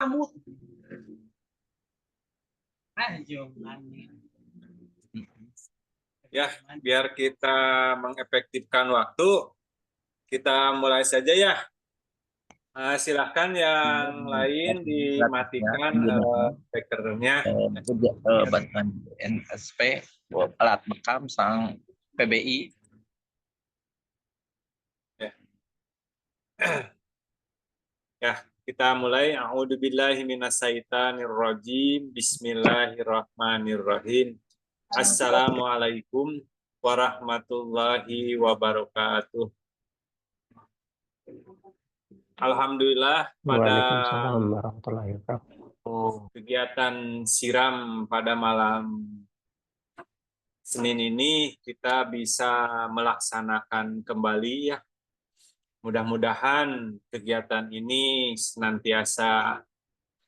Kamu Ya, biar kita mengefektifkan waktu, kita mulai saja ya. Silahkan yang lain dimatikan speakernya. Bantuan NSP alat bekam sang PBI. Ya. Ya, kita mulai. A'udzubillahi minasyaitonirrajim. Bismillahirrahmanirrahim. Assalamualaikum warahmatullahi wabarakatuh. Alhamdulillah pada Waalaikumsalam warahmatullahi wabarakatuh. kegiatan siram pada malam Senin ini kita bisa melaksanakan kembali ya. Mudah-mudahan kegiatan ini senantiasa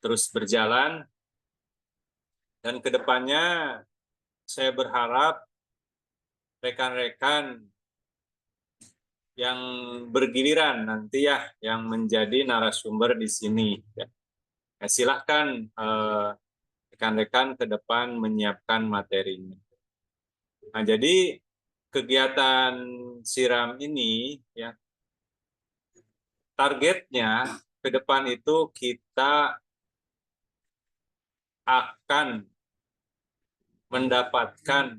terus berjalan dan kedepannya saya berharap rekan-rekan yang bergiliran nanti ya yang menjadi narasumber di sini. Ya. Silahkan rekan-rekan ke depan menyiapkan materinya. Nah, jadi kegiatan siram ini ya targetnya ke depan itu kita akan mendapatkan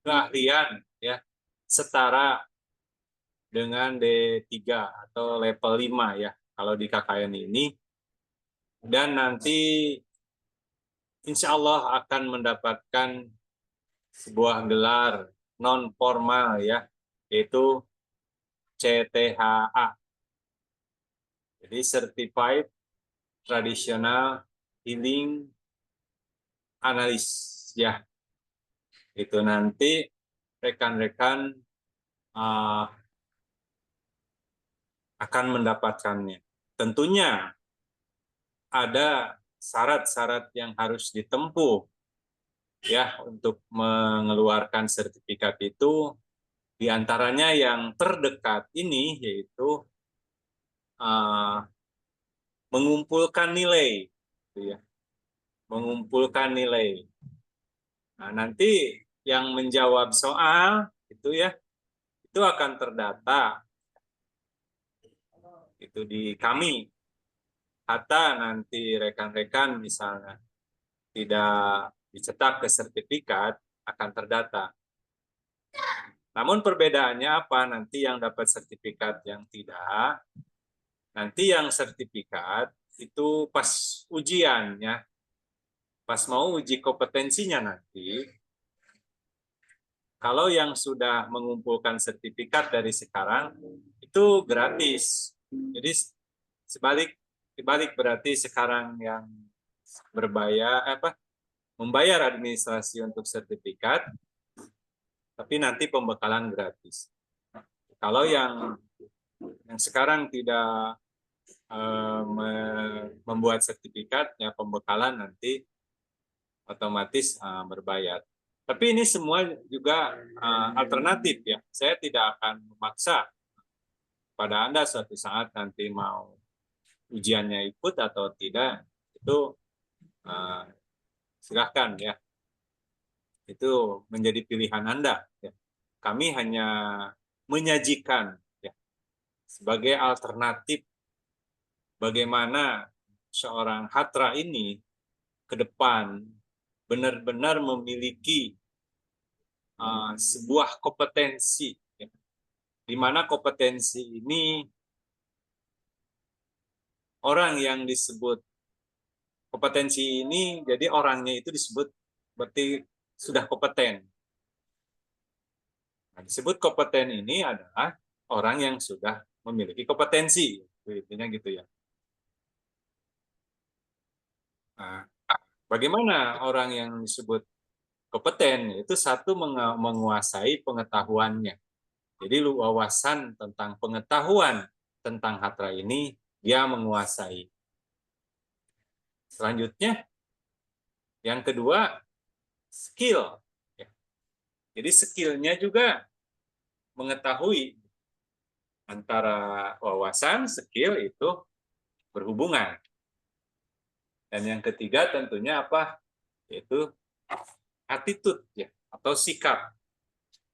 keahlian ya setara dengan D3 atau level 5 ya kalau di KKN ini, dan nanti insya Allah akan mendapatkan sebuah gelar non formal ya, yaitu CTHA, jadi Certified Traditional Healing Analyst ya. Itu nanti rekan-rekan akan mendapatkannya. Tentunya ada syarat-syarat yang harus ditempuh ya untuk mengeluarkan sertifikat itu. Di antaranya yang terdekat ini yaitu mengumpulkan nilai, gitu ya. Mengumpulkan nilai. Nah, nanti yang menjawab soal itu ya itu akan terdata itu di kami. Hatta nanti rekan-rekan misalnya tidak dicetak ke sertifikat akan terdata. Namun perbedaannya apa? Nanti yang dapat sertifikat yang tidak, nanti yang sertifikat itu pas ujiannya, pas mau uji kompetensinya nanti, kalau yang sudah mengumpulkan sertifikat dari sekarang itu gratis. Jadi dibalik berarti sekarang yang membayar administrasi untuk sertifikat, tapi nanti pembekalan gratis. Kalau yang sekarang tidak membuat sertifikat, ya pembekalan nanti otomatis berbayar. Tapi ini semua juga alternatif ya. Saya tidak akan memaksa pada Anda suatu saat nanti mau ujiannya ikut atau tidak, itu silahkan ya. Itu menjadi pilihan Anda. Ya. Kami hanya menyajikan ya, sebagai alternatif bagaimana seorang hatra ini ke depan benar-benar memiliki sebuah kompetensi, ya, di mana kompetensi ini orang yang disebut kompetensi ini, jadi orangnya itu disebut berarti sudah kompeten. Nah, disebut kompeten ini adalah orang yang sudah memiliki kompetensi, intinya gitu ya. Nah, bagaimana orang yang disebut kompeten? Itu satu menguasai pengetahuannya. Jadi wawasan tentang pengetahuan tentang hatra ini dia menguasai. Selanjutnya, yang kedua, skill. Jadi skillnya juga mengetahui antara wawasan, skill itu berhubungan. Dan yang ketiga tentunya apa? Yaitu attitude ya, atau sikap.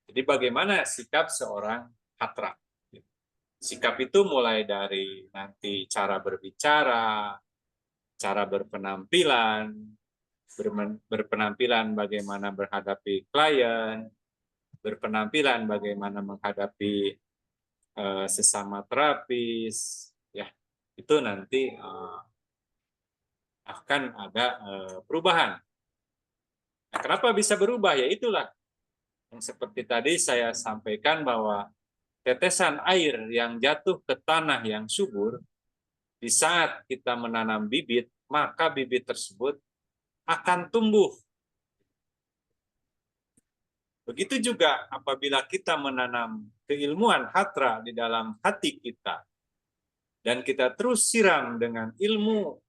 Jadi bagaimana sikap seorang hatra? Sikap itu mulai dari nanti cara berbicara, cara berpenampilan, berpenampilan bagaimana menghadapi klien, berpenampilan bagaimana menghadapi sesama terapis, ya itu nanti akan ada perubahan. Nah, kenapa bisa berubah? Ya itulah yang seperti tadi saya sampaikan bahwa tetesan air yang jatuh ke tanah yang subur di saat kita menanam bibit, maka bibit tersebut akan tumbuh. Begitu juga apabila kita menanam keilmuan hatra di dalam hati kita, dan kita terus siram dengan ilmu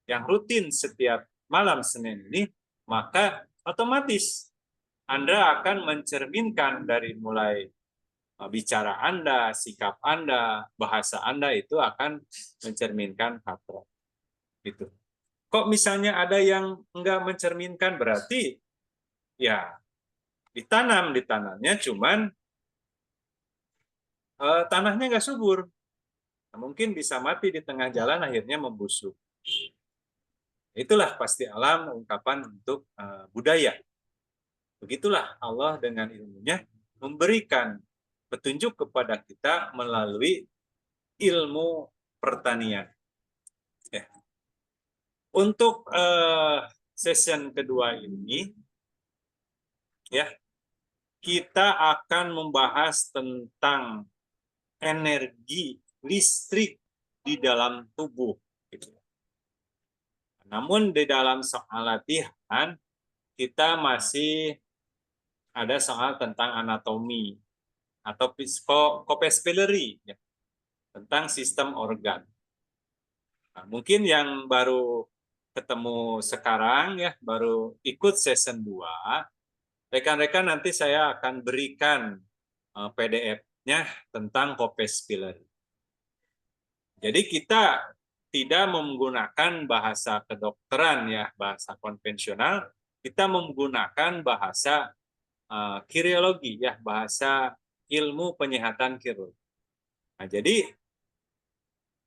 yang rutin setiap malam Senin ini, maka otomatis Anda akan mencerminkan dari mulai bicara Anda, sikap Anda, bahasa Anda itu akan mencerminkan hatra. Gitu. Kok misalnya ada yang enggak mencerminkan, berarti ya ditanamnya cuman tanahnya nggak subur. Nah, mungkin bisa mati di tengah jalan, akhirnya membusuk. Itulah pasti alam ungkapan untuk budaya. Begitulah Allah dengan ilmunya memberikan petunjuk kepada kita melalui ilmu pertanian. Ya. Untuk session kedua ini, ya kita akan membahas tentang energi listrik di dalam tubuh. Namun di dalam soal latihan, kita masih ada soal tentang anatomi atau physicopespilery, ya, tentang sistem organ. Nah, mungkin yang baru ketemu sekarang, ya baru ikut season 2, rekan-rekan nanti saya akan berikan PDF-nya tentang copespilery. Jadi kita tidak menggunakan bahasa kedokteran, ya bahasa konvensional, kita menggunakan bahasa kiriologi, ya bahasa ilmu penyihatan kirurgi. Nah, jadi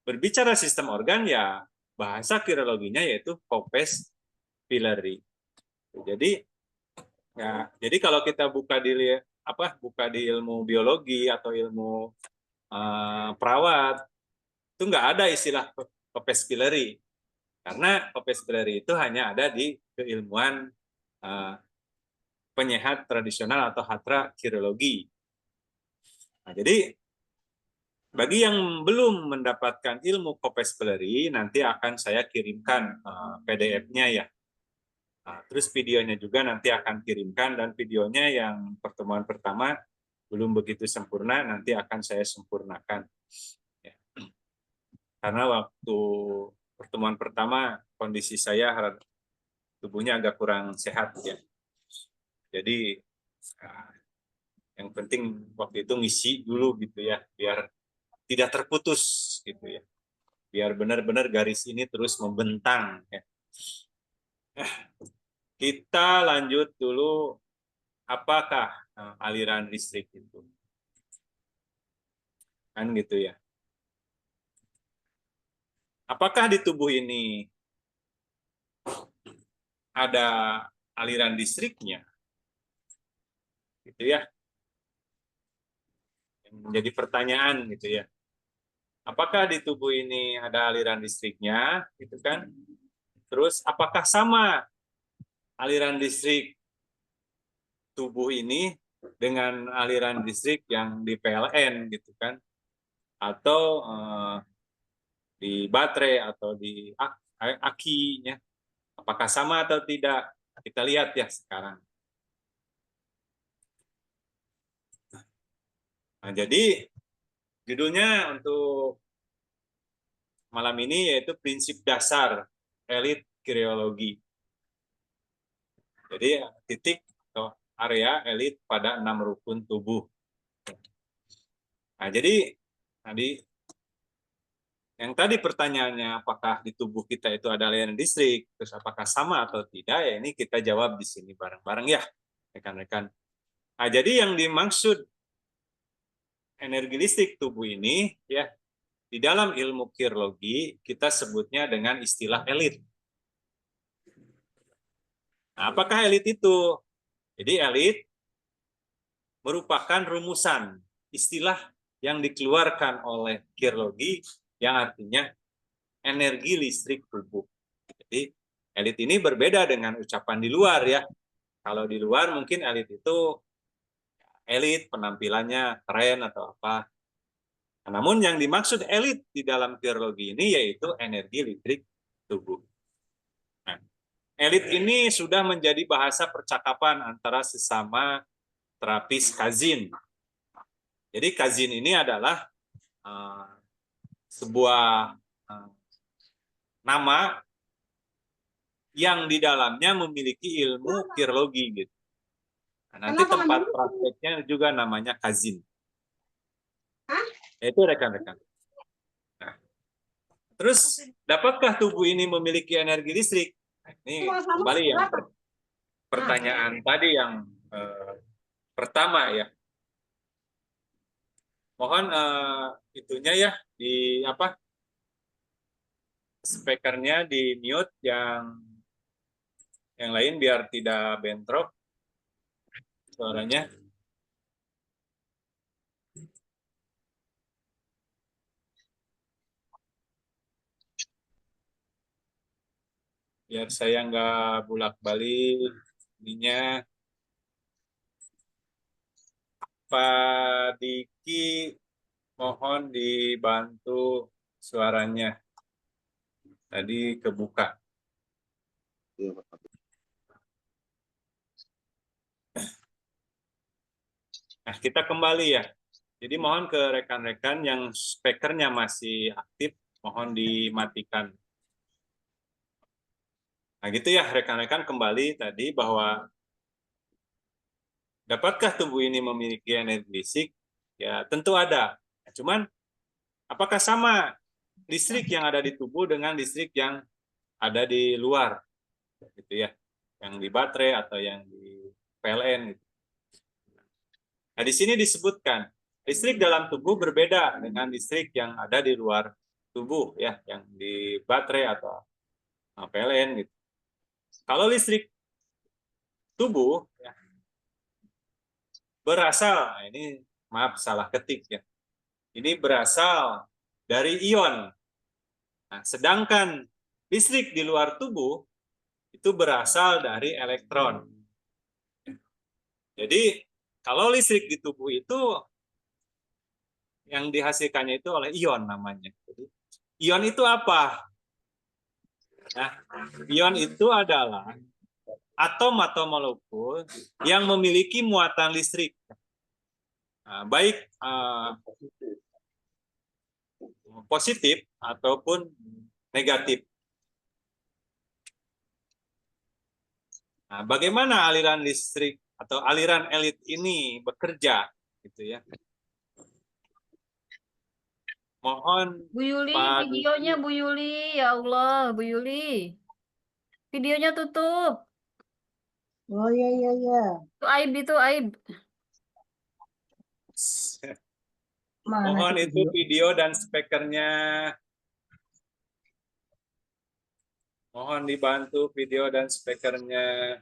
berbicara sistem organ, ya bahasa kiriologinya yaitu copespilery. Jadi ya, jadi kalau kita buka di ilmu biologi atau ilmu perawat, itu nggak ada istilah copespilery, karena copespilery itu hanya ada di keilmuan penyehat tradisional atau hatra kiriologi. Nah, jadi bagi yang belum mendapatkan ilmu copespilery, nanti akan saya kirimkan PDF-nya, ya. Nah, terus videonya juga nanti akan kirimkan, dan videonya yang pertemuan pertama belum begitu sempurna, nanti akan saya sempurnakan. Ya. Karena waktu pertemuan pertama kondisi saya tubuhnya agak kurang sehat, ya. Jadi yang penting waktu itu ngisi dulu gitu, ya, biar tidak terputus gitu, ya. Biar benar-benar garis ini terus membentang, ya. Kita lanjut dulu, apakah aliran listrik itu? Kan gitu, ya. Apakah di tubuh ini ada aliran listriknya? Gitu, ya. Yang menjadi pertanyaan gitu, ya. Apakah di tubuh ini ada aliran listriknya, gitu kan? Terus apakah sama aliran listrik tubuh ini dengan aliran listrik yang di PLN, gitu kan? Atau di baterai atau di akinya, apakah sama atau tidak? Kita lihat, ya, sekarang. Nah, jadi judulnya untuk malam ini yaitu prinsip dasar elit kiriologi. Jadi titik atau area elit pada 6 rukun tubuh. Nah, jadi tadi yang tadi pertanyaannya apakah di tubuh kita itu ada aliran listrik, terus apakah sama atau tidak, ya ini kita jawab di sini bareng-bareng ya, rekan-rekan. Nah, jadi yang dimaksud energi listrik tubuh ini ya di dalam ilmu kirologi kita sebutnya dengan istilah elit. Nah, apakah elit itu? Jadi elit merupakan rumusan istilah yang dikeluarkan oleh kirologi yang artinya energi listrik tubuh. Jadi elit ini berbeda dengan ucapan di luar ya. Kalau di luar mungkin elit itu elit penampilannya keren atau apa. Namun yang dimaksud elit di dalam kirologi ini yaitu energi listrik tubuh. Nah, elit ini sudah menjadi bahasa percakapan antara sesama terapis kazin. Jadi kazin ini adalah sebuah nama yang di dalamnya memiliki ilmu kirologi gitu. Nah, nanti tempat prakteknya juga namanya kazin. Itu rekan-rekan. Nah, terus dapatkah tubuh ini memiliki energi listrik? Nah, ini kembali yang pertanyaan tadi yang pertama ya. Mohon itunya ya di apa? Speakernya di mute yang lain biar tidak bentrok suaranya. Biar saya nggak bolak-balik ininya. Pak Diki mohon dibantu suaranya. Tadi kebuka. Nah, kita kembali ya. Jadi mohon ke rekan-rekan yang speakernya masih aktif, mohon dimatikan. Nah, gitu ya rekan-rekan, kembali tadi bahwa dapatkah tubuh ini memiliki energi listrik? Ya, tentu ada. Cuman apakah sama listrik yang ada di tubuh dengan listrik yang ada di luar? Gitu ya. Yang di baterai atau yang di PLN gitu. Nah, di sini disebutkan listrik dalam tubuh berbeda dengan listrik yang ada di luar tubuh ya, yang di baterai atau PLN gitu. Kalau listrik tubuh ya, berasal, nah ini maaf salah ketik ya. Ini berasal dari ion. Nah, sedangkan listrik di luar tubuh itu berasal dari elektron. Jadi kalau listrik di tubuh itu yang dihasilkannya itu oleh ion namanya. Jadi, ion itu apa? Nah, ion itu adalah atom atau molekul yang memiliki muatan listrik. Nah, baik positif ataupun negatif. Nah, bagaimana aliran listrik atau aliran elit ini bekerja, gitu ya? Mohon Bu Yuli, Pak videonya Bu Yuli, ya Allah, Bu Yuli, videonya tutup. Oh iya iya iya. Itu aib itu aib. Mana Mohon tuh itu video dan speakernya. Mohon dibantu video dan speakernya.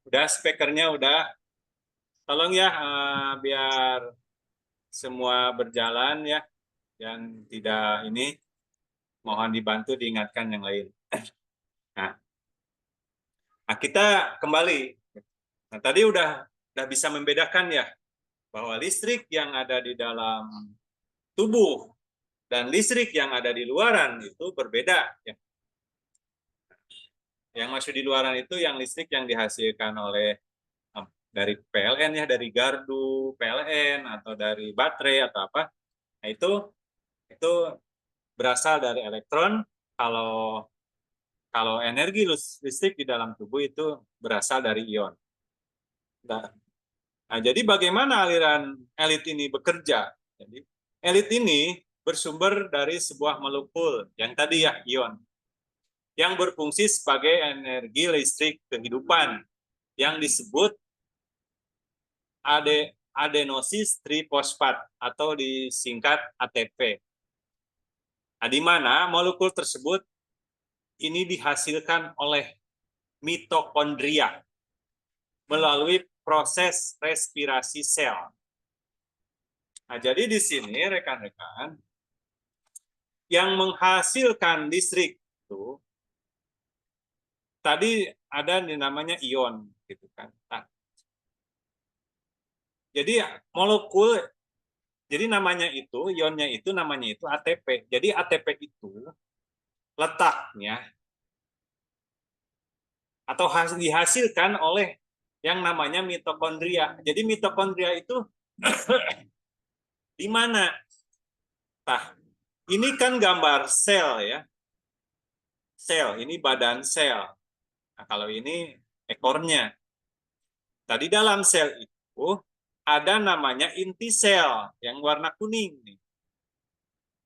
Udah speakernya udah. Tolong ya biar semua berjalan ya. Dan tidak ini mohon dibantu diingatkan yang lain. Nah, kita kembali. Nah, tadi udah bisa membedakan ya bahwa listrik yang ada di dalam tubuh dan listrik yang ada di luaran itu berbeda ya. Yang masuk di luaran itu yang listrik yang dihasilkan oleh dari PLN ya, dari gardu PLN atau dari baterai atau apa. Nah, itu berasal dari elektron. Kalau kalau energi listrik di dalam tubuh itu berasal dari ion. Nah, jadi bagaimana aliran elit ini bekerja? Jadi elit ini bersumber dari sebuah molekul yang tadi ya ion, yang berfungsi sebagai energi listrik kehidupan yang disebut adenosis trifosfat atau disingkat ATP. Nah, di mana molekul tersebut ini dihasilkan oleh mitokondria melalui proses respirasi sel. Nah, jadi di sini rekan-rekan yang menghasilkan listrik itu tadi ada namanya ion gitu kan. Nah, jadi molekul, jadi namanya itu ionnya itu namanya itu ATP. Jadi ATP itu letaknya atau dihasilkan oleh yang namanya mitokondria. Jadi mitokondria itu di mana? Nah, ini kan gambar sel ya. Sel, ini badan sel. Nah, kalau ini ekornya. Tadi dalam sel itu ada namanya inti sel yang warna kuning nih.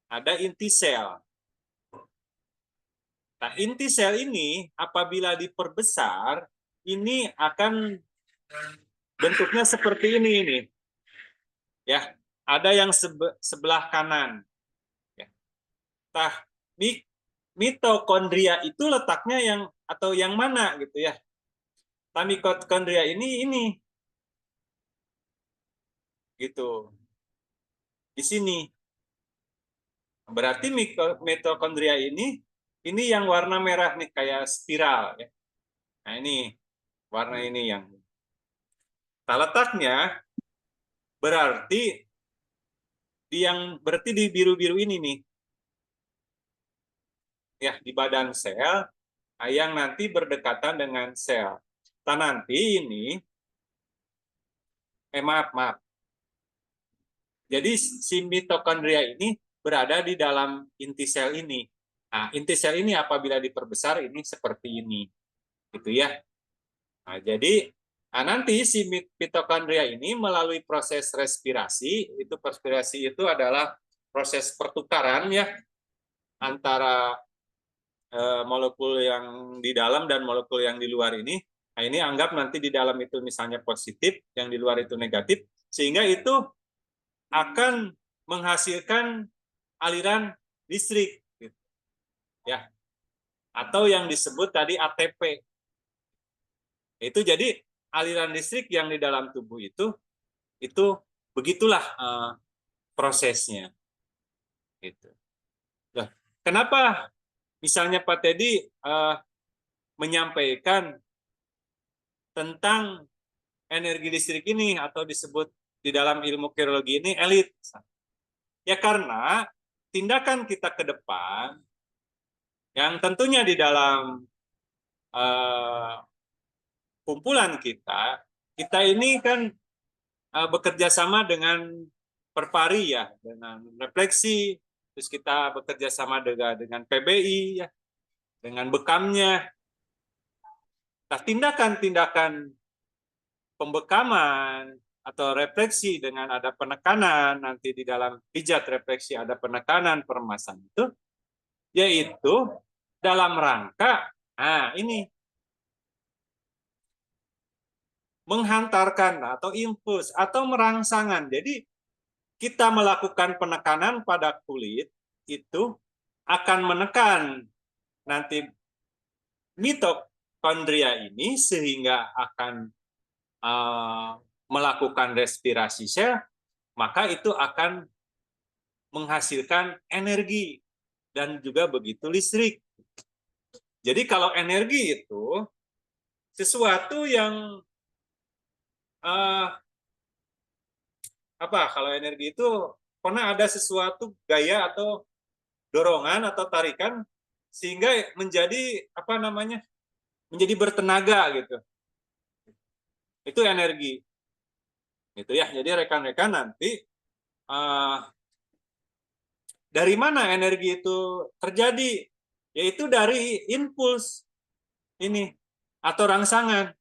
Ada inti sel. Nah, inti sel ini apabila diperbesar, ini akan bentuknya seperti ini nih. Ya, ada yang sebelah kanan. Ya. Nah, mitokondria itu letaknya yang atau yang mana gitu ya. Nah, mitokondria ini gitu. Di sini. Berarti mitokondria ini yang warna merah nih kayak spiral ya. Nah, ini warna ini yang letaknya berarti berarti di biru-biru ini nih. Ya, di badan sel yang nanti berdekatan dengan sel. Nah, nanti ini maaf. Jadi si mitokondria ini berada di dalam inti sel ini. Nah, inti sel ini apabila diperbesar ini seperti ini. Gitu ya. Nah, jadi nanti si mitokondria ini melalui proses respirasi, respirasi itu adalah proses pertukaran ya antara molekul yang di dalam dan molekul yang di luar ini. Nah, ini anggap nanti di dalam itu misalnya positif, yang di luar itu negatif, sehingga itu akan menghasilkan aliran listrik, gitu. Ya, atau yang disebut tadi ATP. Itu jadi aliran listrik yang di dalam tubuh itu begitulah prosesnya. Gitu. Nah, kenapa misalnya Pak Teddy menyampaikan tentang energi listrik ini atau disebut di dalam ilmu kirologi ini elit? Ya karena tindakan kita ke depan yang tentunya di dalam kumpulan kita ini kan bekerja sama dengan Perpari ya, dengan refleksi, terus kita bekerja sama dengan PBI ya, dengan bekamnya. Nah, tindakan-tindakan pembekaman atau refleksi dengan ada penekanan, nanti di dalam pijat refleksi ada penekanan peremasan itu, yaitu dalam rangka, ini, menghantarkan atau impuls atau merangsangan. Jadi kita melakukan penekanan pada kulit itu akan menekan nanti mitokondria ini sehingga akan melakukan respirasi sel, maka itu akan menghasilkan energi dan juga begitu listrik. Jadi kalau energi itu sesuatu yang kalau energi itu pernah ada sesuatu gaya atau dorongan atau tarikan sehingga menjadi menjadi bertenaga gitu. Itu energi. Gitu ya. Jadi rekan-rekan nanti dari mana energi itu terjadi? yaitu dari impuls ini atau rangsangan.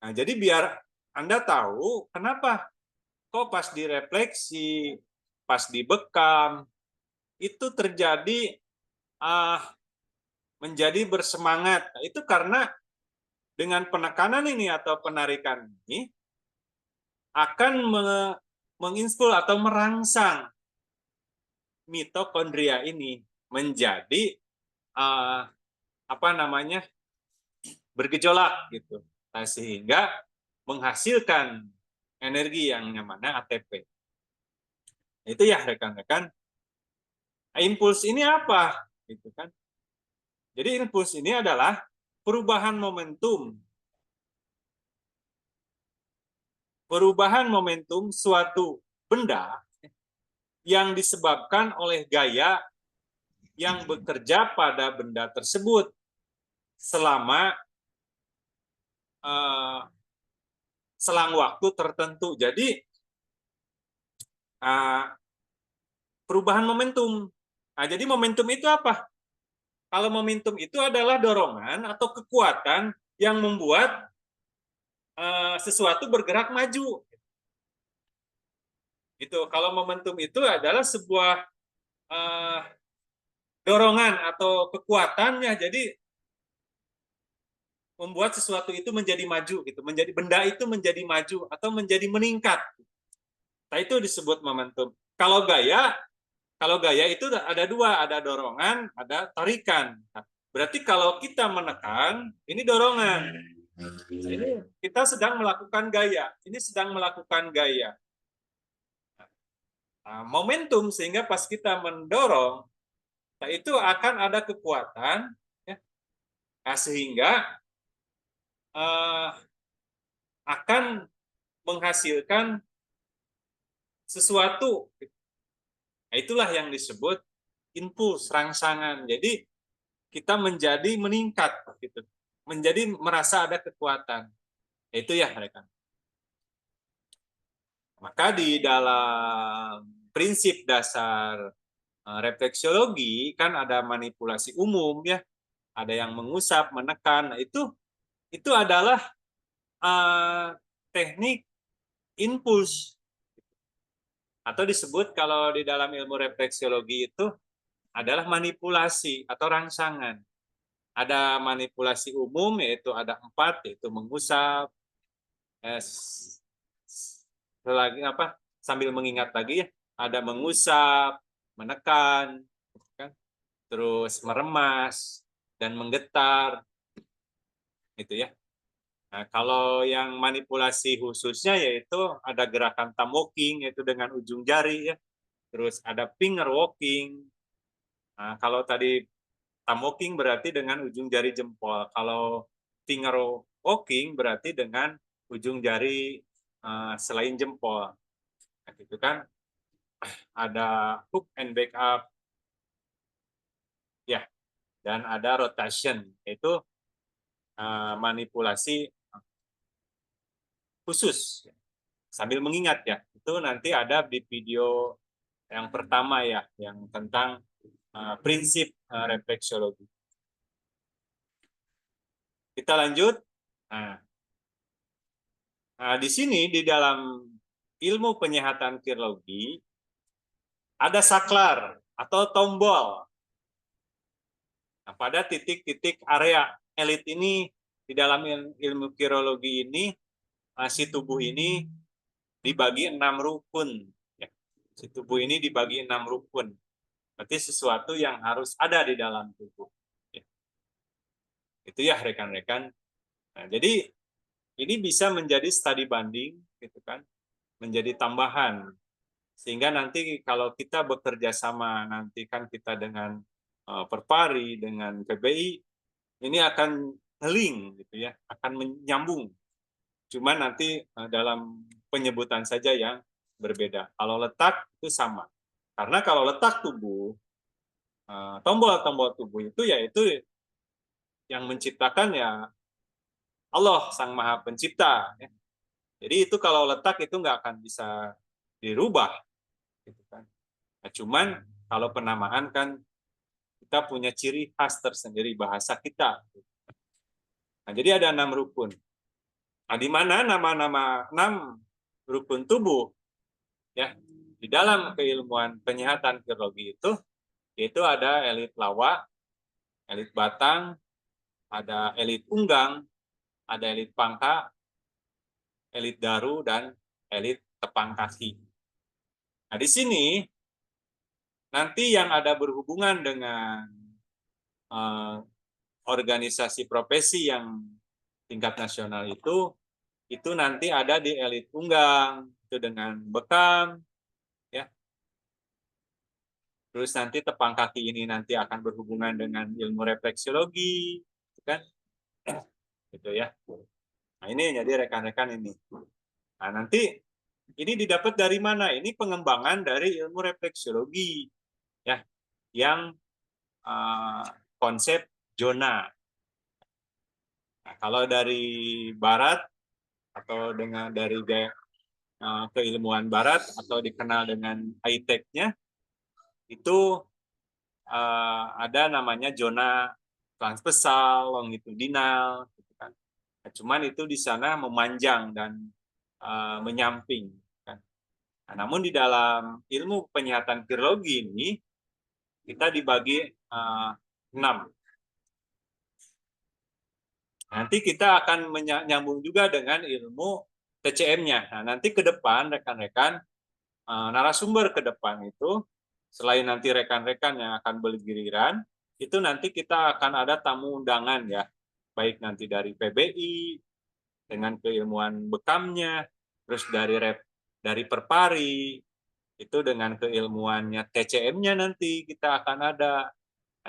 Nah, jadi biar Anda tahu kenapa kok pas direfleksi, pas dibekam, itu terjadi menjadi bersemangat. Nah, itu karena dengan penekanan ini atau penarikan ini akan menginspul atau merangsang mitokondria ini menjadi bergejolak gitu. Nah, sehingga menghasilkan energi yang namanya ATP. Itu ya rekan-rekan. Impuls ini apa? Gitu kan. Jadi impuls ini adalah perubahan momentum. Perubahan momentum suatu benda yang disebabkan oleh gaya yang bekerja pada benda tersebut selama selang waktu tertentu. Jadi perubahan momentum. Nah, jadi momentum itu apa? Kalau momentum itu adalah dorongan atau kekuatan yang membuat sesuatu bergerak maju. Itu kalau momentum itu adalah sebuah dorongan atau kekuatannya, jadi membuat sesuatu itu menjadi maju gitu, menjadi benda itu menjadi maju atau menjadi meningkat. Nah, itu disebut momentum. Kalau gaya itu ada dua, ada dorongan, ada tarikan. Nah, berarti kalau kita menekan, ini dorongan. Ini kita sedang melakukan gaya. Ini sedang melakukan gaya. Nah, momentum sehingga pas kita mendorong, nah itu akan ada kekuatan, ya, nah, sehingga akan menghasilkan sesuatu. Nah, itulah yang disebut impuls, rangsangan. Jadi kita menjadi meningkat, gitu, menjadi merasa ada kekuatan. Itu ya mereka. Maka di dalam prinsip dasar refleksiologi kan ada manipulasi umum ya, ada yang mengusap, menekan. Nah, itu adalah teknik impuls atau disebut kalau di dalam ilmu refleksiologi itu adalah manipulasi atau rangsangan. Ada manipulasi umum yaitu ada 4, yaitu mengusap, sambil mengingat lagi ya, ada mengusap, menekan, kan? Terus meremas dan menggetar, gitu ya. Nah, kalau yang manipulasi khususnya yaitu ada gerakan thumb walking, yaitu dengan ujung jari ya. Terus ada finger walking. Nah, kalau tadi thumb walking berarti dengan ujung jari jempol. Kalau finger walking berarti dengan ujung jari selain jempol. Nah, gitu kan. Ada hook and back up. Ya. Dan ada rotation, yaitu manipulasi khusus. Sambil mengingat ya, itu nanti ada di video yang pertama ya, yang tentang prinsip refleksiologi. Kita lanjut. Nah, di sini di dalam ilmu penyehatan kirologi ada saklar atau tombol. Nah, pada titik-titik area elit ini di dalam ilmu kirologi ini, si tubuh ini dibagi 6 rukun. Ya. Si tubuh ini dibagi 6 rukun. Berarti sesuatu yang harus ada di dalam tubuh. Ya. Itu ya rekan-rekan. Nah, jadi ini bisa menjadi studi banding, gitu kan, menjadi tambahan. Sehingga nanti kalau kita bekerja sama, nanti kan kita dengan Perpari, dengan PBI, ini akan link, gitu ya, akan menyambung. Cuma nanti dalam penyebutan saja yang berbeda. Kalau letak itu sama. Karena kalau letak tubuh, tombol-tombol tubuh itu yaitu yang menciptakan ya Allah Sang Maha Pencipta. Ya. Jadi itu kalau letak itu nggak akan bisa dirubah. Gitu kan. Nah, cuman kalau penamaan kan kita punya ciri khas tersendiri bahasa kita. Nah, jadi ada 6 rukun. Nah, di mana nama-nama 6 rukun tubuh ya di dalam keilmuan penyihatan kirologi itu, yaitu ada elit lawa, elit batang, ada elit unggang, ada elit pangka, elit daru, dan elit tepang kaki. Nah, di sini nanti yang ada berhubungan dengan organisasi profesi yang tingkat nasional itu nanti ada di elit unggang, itu dengan bekam, ya. Terus nanti tepang kaki ini nanti akan berhubungan dengan ilmu refleksiologi, kan? Gitu ya. Nah, ini jadi rekan-rekan ini. Nah, nanti ini didapat dari mana? Ini pengembangan dari ilmu refleksiologi, ya, yang konsep zona. Nah, kalau dari barat atau dari keilmuan barat atau dikenal dengan high-tech-nya, itu ada namanya zona transversal, longitudinal, gitu kan. Nah, cuman itu di sana memanjang dan menyamping. Kan. Nah, namun di dalam ilmu penyihatan kirologi ini kita dibagi 6. Nanti kita akan menyambung juga dengan ilmu TCM-nya. Nah, nanti ke depan rekan-rekan narasumber ke depan itu, selain nanti rekan-rekan yang akan bergiliran, itu nanti kita akan ada tamu undangan ya, baik nanti dari PBI dengan keilmuan bekamnya, terus dari Perpari itu dengan keilmuannya TCM-nya nanti kita akan ada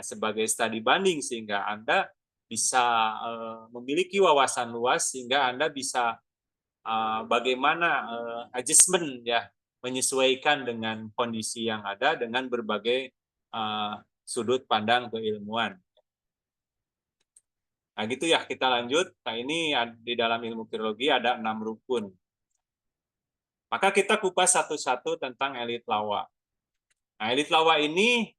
sebagai studi banding sehingga Anda bisa memiliki wawasan luas sehingga Anda bisa bagaimana adjustment ya, menyesuaikan dengan kondisi yang ada dengan berbagai sudut pandang keilmuan. Nah, gitu ya, kita lanjut. Nah, ini di dalam ilmu kirologi ada 6 rukun. Maka kita kupas satu-satu tentang elit lawa. Nah, elit lawa ini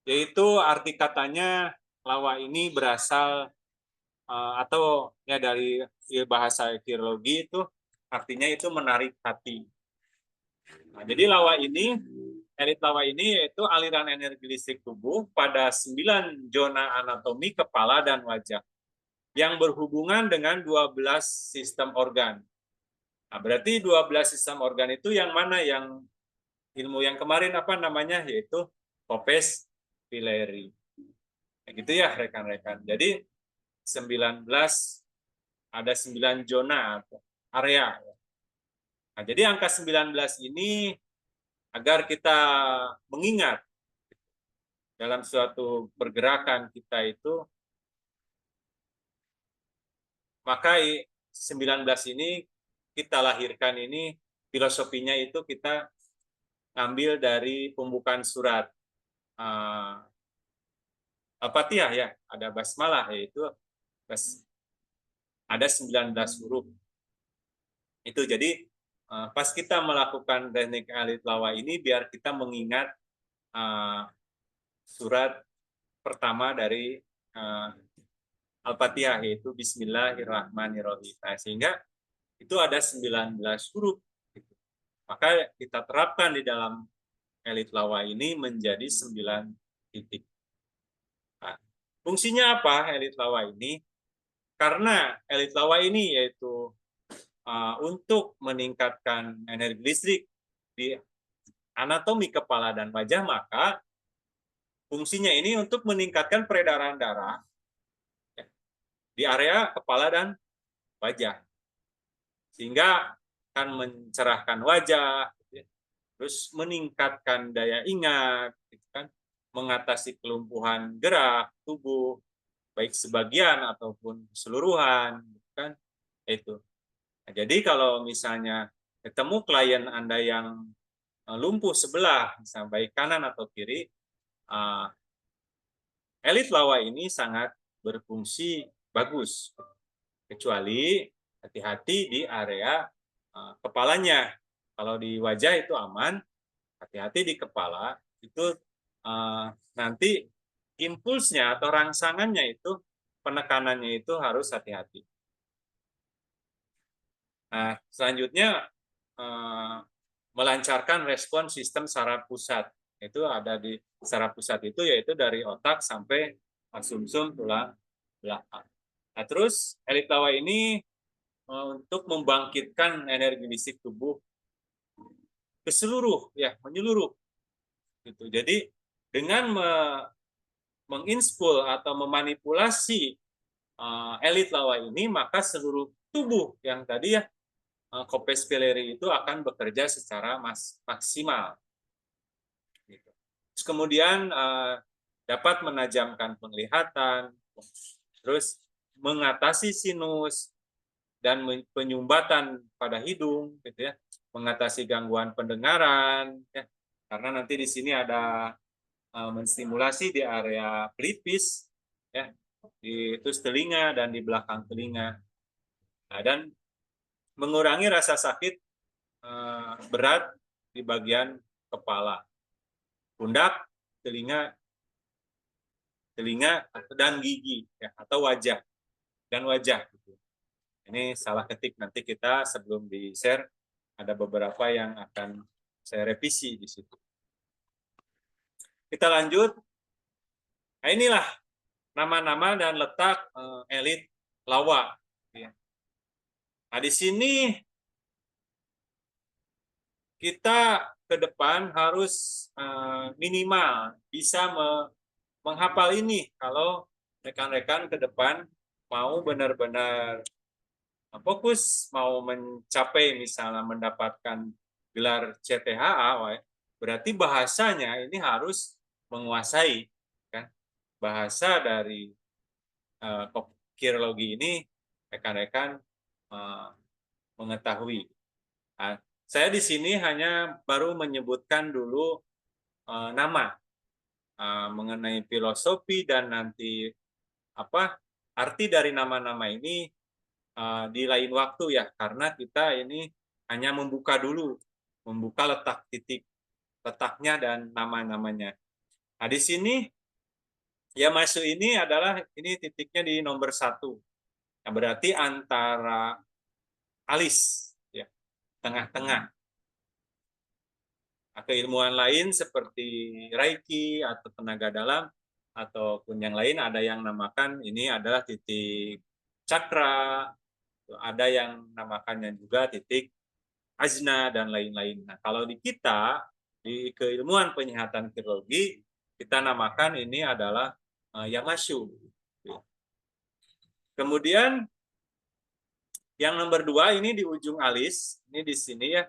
yaitu arti katanya lawa ini berasal atau ya dari bahasa kirologi itu artinya itu menarik hati. Nah, jadi elit lawa ini yaitu aliran energi listrik tubuh pada 9 zona anatomi kepala dan wajah yang berhubungan dengan 12 sistem organ. Nah, berarti 12 sistem organ itu yang mana? Yang ilmu yang kemarin apa namanya? Yaitu Popes Pileri. Gitu ya rekan-rekan. Jadi 19 ada 9 zona area. Nah, jadi angka 19 ini agar kita mengingat dalam suatu pergerakan kita itu, maka 19 ini kita lahirkan ini filosofinya itu kita ambil dari pembukaan surat Al-Fatihah ya, ada basmalah yaitu ada 19 huruf. Itu jadi pas kita melakukan teknik elit lawa ini biar kita mengingat surat pertama dari Al-Fatihah yaitu Bismillahirrahmanirrahim. Nah, sehingga itu ada 19 huruf. Maka kita terapkan di dalam elit lawa ini menjadi 9 titik. Nah, fungsinya apa elit lawa ini? Karena elit lawa ini yaitu untuk meningkatkan energi listrik di anatomi kepala dan wajah, maka fungsinya ini untuk meningkatkan peredaran darah di area kepala dan wajah. Sehingga akan mencerahkan wajah, terus meningkatkan daya ingat, mengatasi kelumpuhan gerak tubuh, baik sebagian ataupun keseluruhan, kan? Itu. Nah, jadi kalau misalnya ketemu klien Anda yang lumpuh sebelah, misalnya baik kanan atau kiri, elit lawa ini sangat berfungsi bagus. Kecuali hati-hati di area kepalanya. Kalau di wajah itu aman, hati-hati di kepala itu nanti impulsnya atau rangsangannya itu, penekanannya itu harus hati-hati. Nah, selanjutnya melancarkan respon sistem saraf pusat. Itu ada di saraf pusat itu yaitu dari otak sampai sumsum tulang belakang. Nah, terus elit lawa ini untuk membangkitkan energi listrik tubuh ke seluruh, ya, menyeluruh. Gitu. Jadi dengan menginspul atau memanipulasi elit lawa ini, maka seluruh tubuh yang tadi ya Corpus Valerii itu akan bekerja secara maksimal. Gitu. Terus kemudian dapat menajamkan penglihatan, terus mengatasi sinus dan penyumbatan pada hidung, gitu ya, mengatasi gangguan pendengaran, ya, karena nanti di sini ada menstimulasi di area pelipis, ya, di terus telinga dan di belakang telinga, nah, dan mengurangi rasa sakit berat di bagian kepala, pundak, telinga dan gigi, ya, atau wajah dan wajah. Gitu. Ini salah ketik, nanti kita sebelum di-share ada beberapa yang akan saya revisi di situ. Kita lanjut. Nah, inilah nama-nama dan letak elit lawa. Nah, di sini kita ke depan harus minimal bisa menghafal ini kalau rekan-rekan ke depan mau benar-benar fokus, mau mencapai misalnya mendapatkan gelar CTHA, berarti bahasanya ini harus menguasai, kan? Bahasa dari kirologi ini rekan-rekan mengetahui. Nah, saya di sini hanya baru menyebutkan dulu nama mengenai filosofi dan nanti apa arti dari nama-nama ini di lain waktu ya, karena kita ini hanya membuka dulu, membuka letaknya dan nama-namanya. Nah, di sini Yamashu ini adalah ini titiknya di nomor 1. Nah, berarti antara alis, ya, tengah-tengah. Atau ilmuwan lain seperti Reiki atau tenaga dalam ataupun yang lain ada yang namakan ini adalah titik cakra, ada yang namakannya juga titik ajna dan lain-lain. Nah, kalau di kita di keilmuan penyihatan kirologi kita namakan ini adalah Yamashu. Kemudian yang nomor 2 ini di ujung alis, ini di sini ya,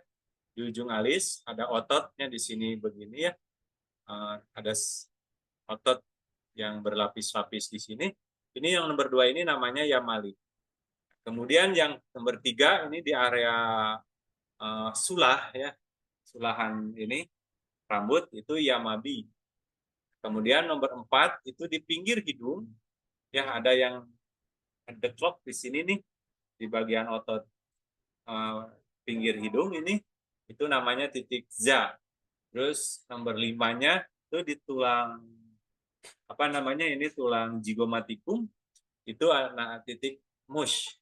di ujung alis ada ototnya di sini begini ya, ada otot yang berlapis-lapis di sini. Ini yang nomor 2 ini namanya Yamali. Kemudian yang nomor 3 ini di area sulah ya, sulahan ini rambut itu Yamabi. Kemudian nomor 4 itu di pinggir hidung ya, ada yang deklok di sini nih di bagian otot pinggir hidung ini itu namanya titik za. Terus nomor 5-nya itu di tulang apa namanya ini tulang zygomatikum itu titik mush.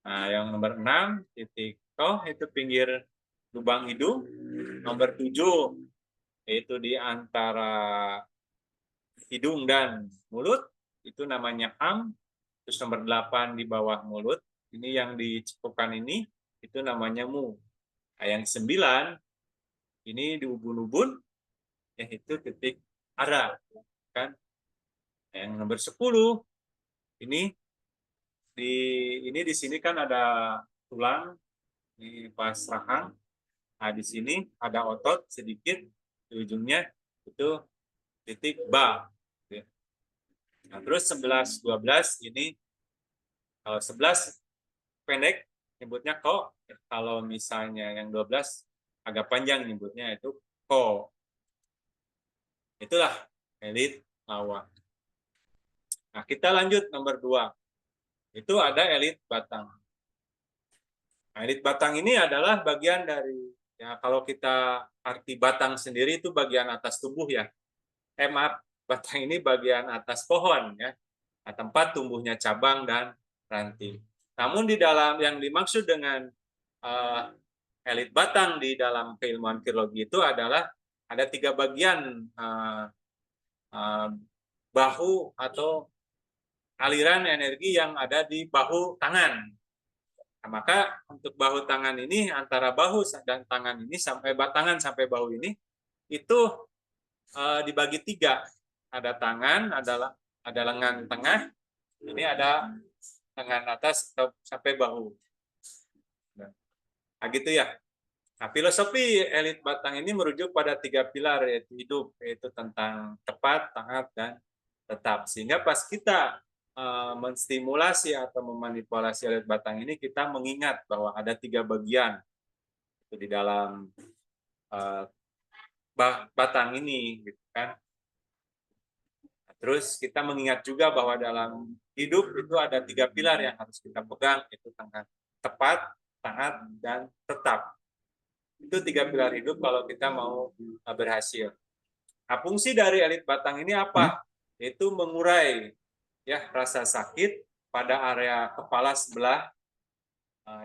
Nah, yang nomor 6 titik itu pinggir lubang hidung. Nomor 7 yaitu di antara hidung dan mulut itu namanya ham. Terus nomor 8 di bawah mulut ini yang dicekukan ini itu namanya mu. Nah, yang 9 ini di ubun-ubun yaitu titik ara, kan? Yang nomor 10 ini di sini kan ada tulang di pas rahang. Nah, di sini ada otot sedikit di ujungnya itu titik ba. Nah, terus 11 12 ini kalau 11 pendek nyebutnya ko, kalau misalnya yang 12 agak panjang nyebutnya itu ko. Itulah elit lawa. Nah, kita lanjut nomor 2. Itu ada elit batang. Nah, elit batang ini adalah bagian dari, ya kalau kita arti batang sendiri itu bagian atas tubuh ya. maaf, batang ini bagian atas pohon ya, tempat tumbuhnya cabang dan ranting. Namun di dalam yang dimaksud dengan elit batang di dalam keilmuan filologi itu adalah ada 3 bagian bahu atau aliran energi yang ada di bahu tangan. Nah, maka untuk bahu tangan ini, antara bahu dan tangan ini sampai tangan sampai bahu ini itu dibagi 3. Ada tangan, ada lengan tengah, ini ada lengan atas sampai bahu. Nah, gitu ya. Nah, filosofi elit batang ini merujuk pada 3 pilar, yaitu hidup, yaitu tentang tepat, taat, dan tetap. Sehingga pas kita menstimulasi atau memanipulasi elit batang ini, kita mengingat bahwa ada 3 bagian itu di dalam batang ini, gitu kan. Terus kita mengingat juga bahwa dalam hidup itu ada 3 pilar yang harus kita pegang, itu tentang tepat, taat, dan tetap. Itu 3 pilar hidup kalau kita mau berhasil. Nah, fungsi dari elit batang ini apa? Itu mengurai ya rasa sakit pada area kepala sebelah.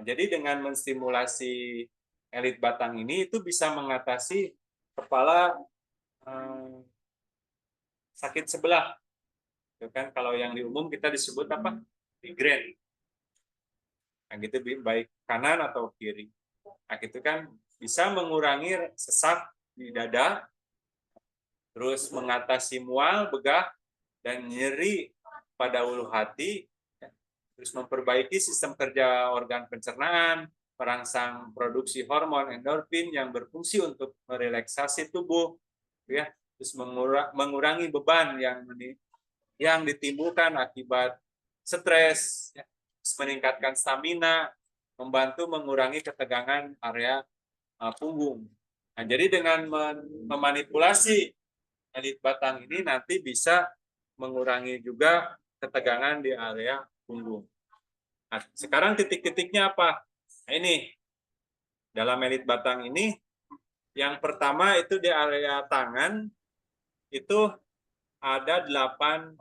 Jadi dengan menstimulasi elit batang ini itu bisa mengatasi kepala sakit sebelah. Itu kan kalau yang di umum kita disebut apa? Migrain. Nah, gitu baik kanan atau kiri. Nah, gitu kan bisa mengurangi sesak di dada, terus mengatasi mual, begah, dan nyeri pada ulu hati, terus memperbaiki sistem kerja organ pencernaan, merangsang produksi hormon endorfin yang berfungsi untuk merelaksasi tubuh, ya, terus mengurangi beban yang ditimbulkan akibat stres, ya, terus meningkatkan stamina, membantu mengurangi ketegangan area punggung. Nah, jadi dengan memanipulasi elit batang ini nanti bisa mengurangi juga ketegangan di area punggung. Nah, sekarang titik-titiknya apa? Nah, ini dalam elit batang ini yang pertama itu di area tangan itu ada 8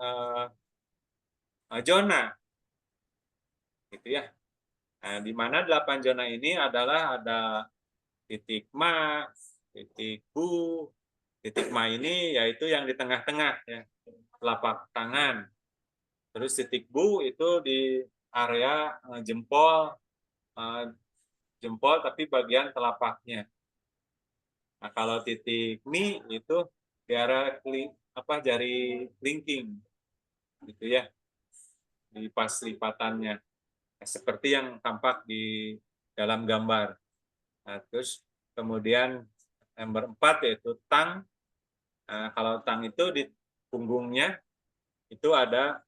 zona, gitu ya. Nah, di mana 8 zona ini adalah ada titik ma, titik bu, titik ma ini yaitu yang di tengah-tengah ya, telapak tangan. Terus titik bu itu di area jempol tapi bagian telapaknya. Nah, kalau titik mi itu di area jari kelingking, gitu ya, di pas lipatannya, seperti yang tampak di dalam gambar. Nah, terus kemudian nomor 4 yaitu tang. Nah, kalau tang itu di punggungnya itu ada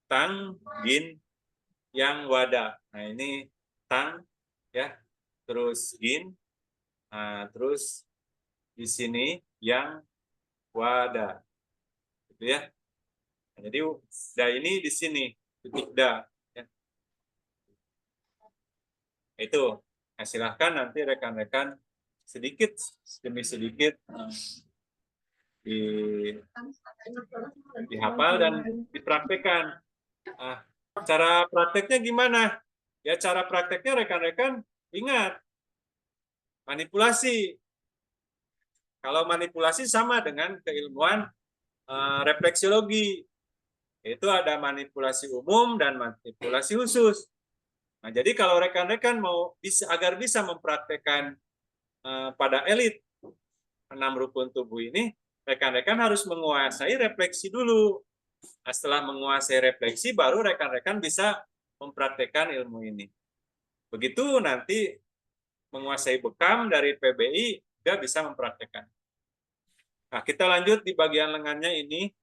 tang, gin, yang, wada. Nah, ini tang ya, terus gin, nah, terus di sini yang, wada, gitu ya. Nah, jadi da ini di sini titik da. Ya. Itu. Nah, silahkan nanti rekan-rekan sedikit demi sedikit dihafal dan dipraktekkan. Nah, cara prakteknya gimana? Ya, cara prakteknya rekan-rekan ingat, manipulasi. Kalau manipulasi sama dengan keilmuan refleksiologi. Itu ada manipulasi umum dan manipulasi khusus. Nah, jadi kalau rekan-rekan mau agar bisa mempraktekkan pada elit 6 rukun tubuh ini, rekan-rekan harus menguasai refleksi dulu. Nah, setelah menguasai refleksi, baru rekan-rekan bisa mempraktekkan ilmu ini. Begitu nanti menguasai bekam dari PBI, juga bisa mempraktekkan. Nah, kita lanjut di bagian lengannya ini.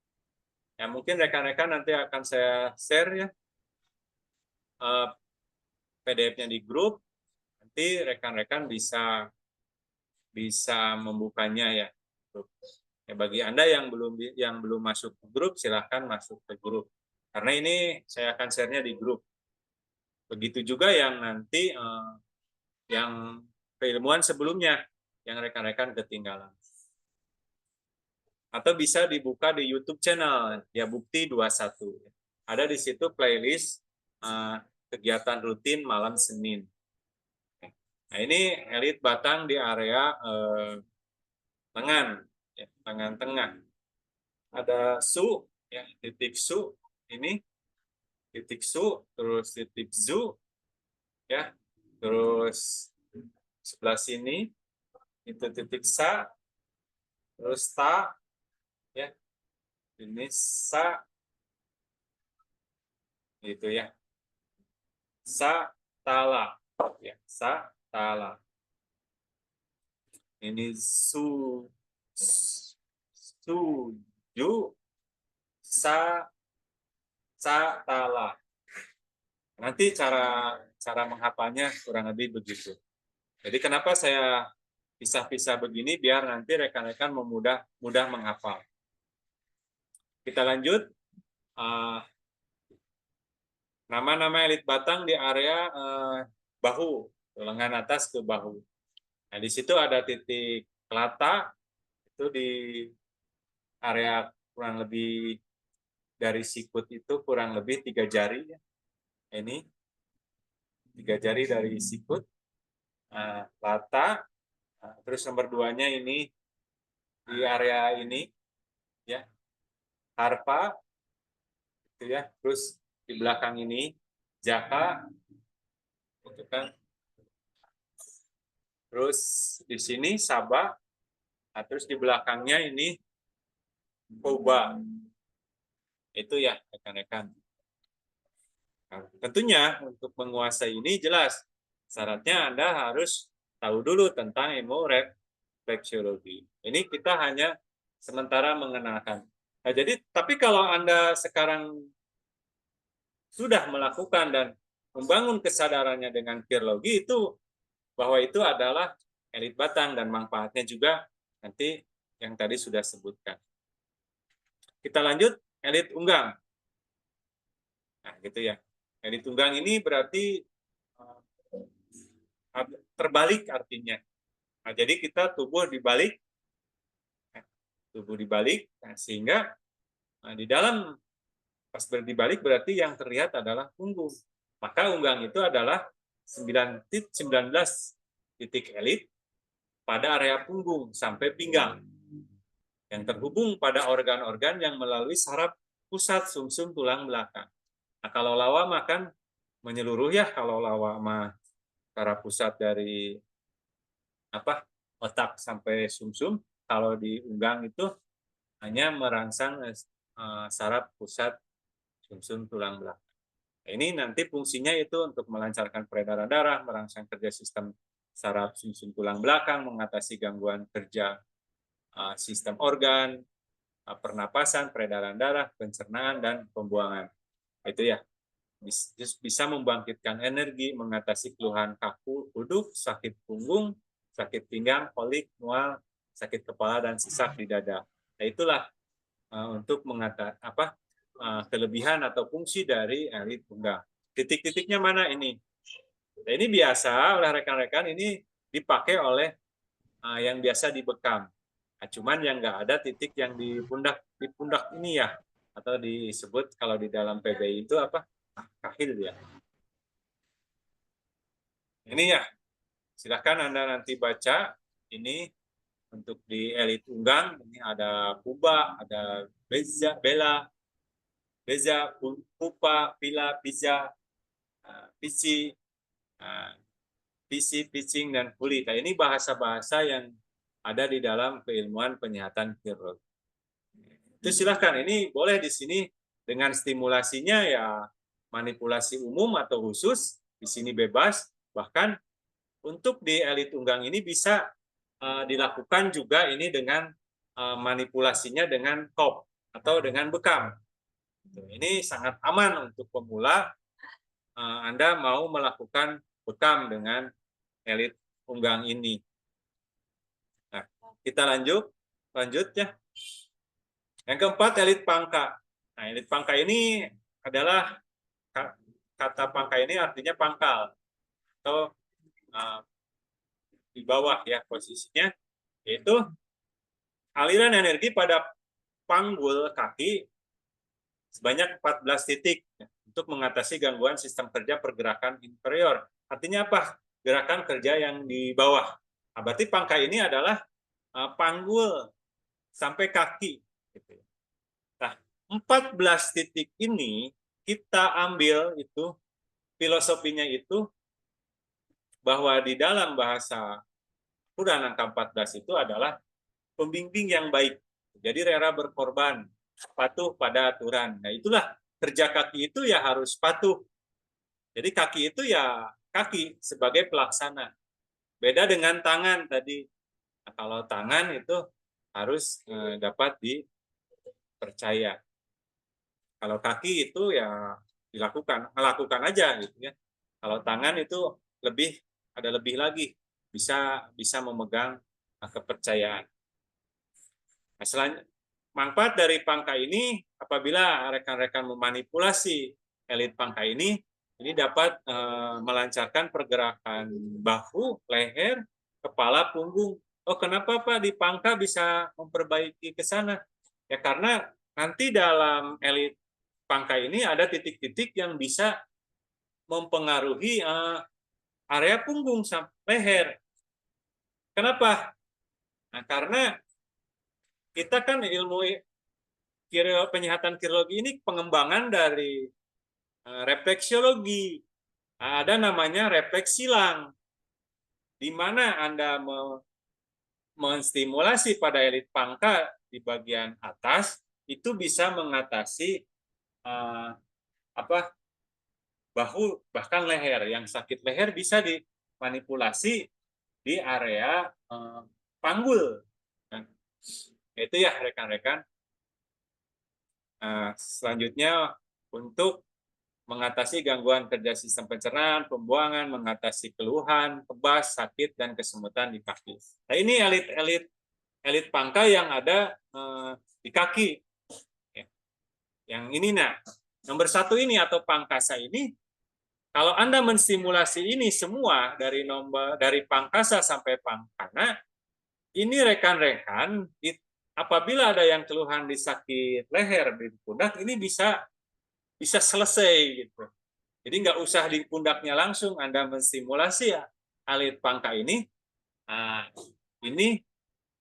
Ya, mungkin rekan-rekan nanti akan saya share ya PDF-nya di grup. Nanti rekan-rekan bisa membukanya ya. Ya, bagi Anda yang belum masuk ke grup, silahkan masuk ke grup. Karena ini saya akan share-nya di grup. Begitu juga yang nanti yang keilmuan sebelumnya yang rekan-rekan ketinggalan. atau bisa dibuka di YouTube channel ya Bukti 21. Ada di situ playlist kegiatan rutin malam Senin. Nah, ini elit batang di area lengan, ya, lengan tengah. Ada su, ya, titik su, ini titik su, terus titik zu, ya, terus sebelah sini itu titik sa, terus ta, ya, ini sa, gitu ya, sa tala, ya, sa tala. Ini su, ju, sa tala. Nanti cara menghafalnya kurang lebih begitu. Jadi kenapa saya pisah-pisah begini biar nanti rekan-rekan mudah menghafal. Kita lanjut. Nama-nama elit batang di area bahu, lengan atas ke bahu. Nah, di situ ada titik kelata, itu di area kurang lebih dari sikut itu kurang lebih 3 jari. Ini 3 jari dari sikut. Lata, terus nomor 2-nya ini di area ini, ya, harpa, gitu ya. Terus di belakang ini jaka, gitu kan. Terus di sini saba, terus di belakangnya ini koba. Itu ya rekan-rekan. Nah, tentunya untuk menguasai ini jelas syaratnya Anda harus tahu dulu tentang ilmu refleksiologi. Ini kita hanya sementara mengenalkan. Nah, jadi tapi kalau Anda sekarang sudah melakukan dan membangun kesadarannya dengan kirologi itu bahwa itu adalah elit batang dan manfaatnya juga nanti yang tadi sudah sebutkan. Kita lanjut elit unggang. Nah, gitu ya. Elit unggang ini berarti terbalik artinya. Nah, jadi kita tubuh dibalik, nah, sehingga di dalam pas dibalik berarti yang terlihat adalah punggung. Maka unggang itu adalah 19 titik elit pada area punggung sampai pinggang yang terhubung pada organ-organ yang melalui saraf pusat sumsum tulang belakang. Nah, kalau lawa makan menyeluruh ya, kalau lawa mah saraf pusat dari otak sampai sumsum. Kalau di unggang itu hanya merangsang saraf pusat sumsum tulang belakang. Ini nanti fungsinya itu untuk melancarkan peredaran darah, merangsang kerja sistem saraf sumsum tulang belakang, mengatasi gangguan kerja sistem organ, pernapasan, peredaran darah, pencernaan, dan pembuangan. Itu ya, bisa membangkitkan energi, mengatasi keluhan kaku, uduk, sakit punggung, sakit pinggang, kolik, mual, sakit kepala, dan sesak di dada. Nah, itulah untuk mengatasi kelebihan atau fungsi dari elit unggang. Titik-titiknya mana ini? Nah, ini biasa oleh rekan-rekan ini dipakai oleh yang biasa dibekam. Nah, cuman yang nggak ada titik yang di pundak ini ya, atau disebut kalau di dalam PBI itu apa? Kahil ya. Ini ya, silahkan Anda nanti baca ini untuk di elit unggang. Ini ada puba, ada bela, beza, pupa, pila, pizza, pici, pisi, pitching, dan kulit. Nah, ini bahasa-bahasa yang ada di dalam keilmuan penyihatan kirurgi. Itu silahkan, ini boleh di sini dengan stimulasinya ya manipulasi umum atau khusus, di sini bebas. Bahkan untuk di elit unggang ini bisa dilakukan juga ini dengan manipulasinya dengan kop atau dengan bekam. Ini sangat aman untuk pemula. Anda mau melakukan bekam dengan elit unggang ini. Nah, kita lanjut ya. Yang keempat, elit pangka. Nah, elit pangka ini adalah kata pangka ini artinya pangkal atau di bawah ya posisinya, yaitu aliran energi pada panggul kaki sebanyak 14 titik ya, untuk mengatasi gangguan sistem kerja pergerakan inferior. Artinya apa? Gerakan kerja yang di bawah. Nah, berarti pangka ini adalah panggul sampai kaki. Gitu. Nah, 14 titik ini kita ambil itu filosofinya itu bahwa di dalam bahasa Quran angka 14 itu adalah pembimbing yang baik. Jadi rela berkorban, patuh pada aturan. Nah, itulah kerja kaki itu ya harus patuh. Jadi kaki itu ya kaki sebagai pelaksana. Beda dengan tangan tadi. Nah, kalau tangan itu harus dapat dipercaya. Kalau kaki itu ya melakukan aja gitu ya. Kalau tangan itu ada lebih lagi, bisa memegang kepercayaan. Nah, manfaat dari pangka ini apabila rekan-rekan memanipulasi elit pangka ini dapat melancarkan pergerakan bahu, leher, kepala, punggung. Oh, kenapa Pak di pangka bisa memperbaiki ke sana? Ya karena nanti dalam elit pangka ini ada titik-titik yang bisa mempengaruhi area punggung sampai leher. Kenapa? Nah, karena kita kan ilmu penyihatan kirologi ini pengembangan dari refleksiologi. Ada namanya refleks silang, di mana Anda menstimulasi pada elit pangka di bagian atas itu bisa mengatasi bahu bahkan leher. Yang sakit leher bisa dimanipulasi di area panggul. Nah, itu ya rekan-rekan. Selanjutnya untuk mengatasi gangguan kerja sistem pencernaan, pembuangan, mengatasi keluhan, kebas, sakit, dan kesemutan di kaki. Nah, ini elit pangka yang ada di kaki. Yang ini, nomor 1 ini atau pangkasa ini, kalau Anda menstimulasi ini semua dari pangkasa sampai pangkana, ini rekan-rekan, apabila ada yang keluhan di sakit leher, di pundak, ini bisa selesai gitu. Jadi nggak usah di pundaknya langsung Anda menstimulasi ya alit pangka ini. Nah, ini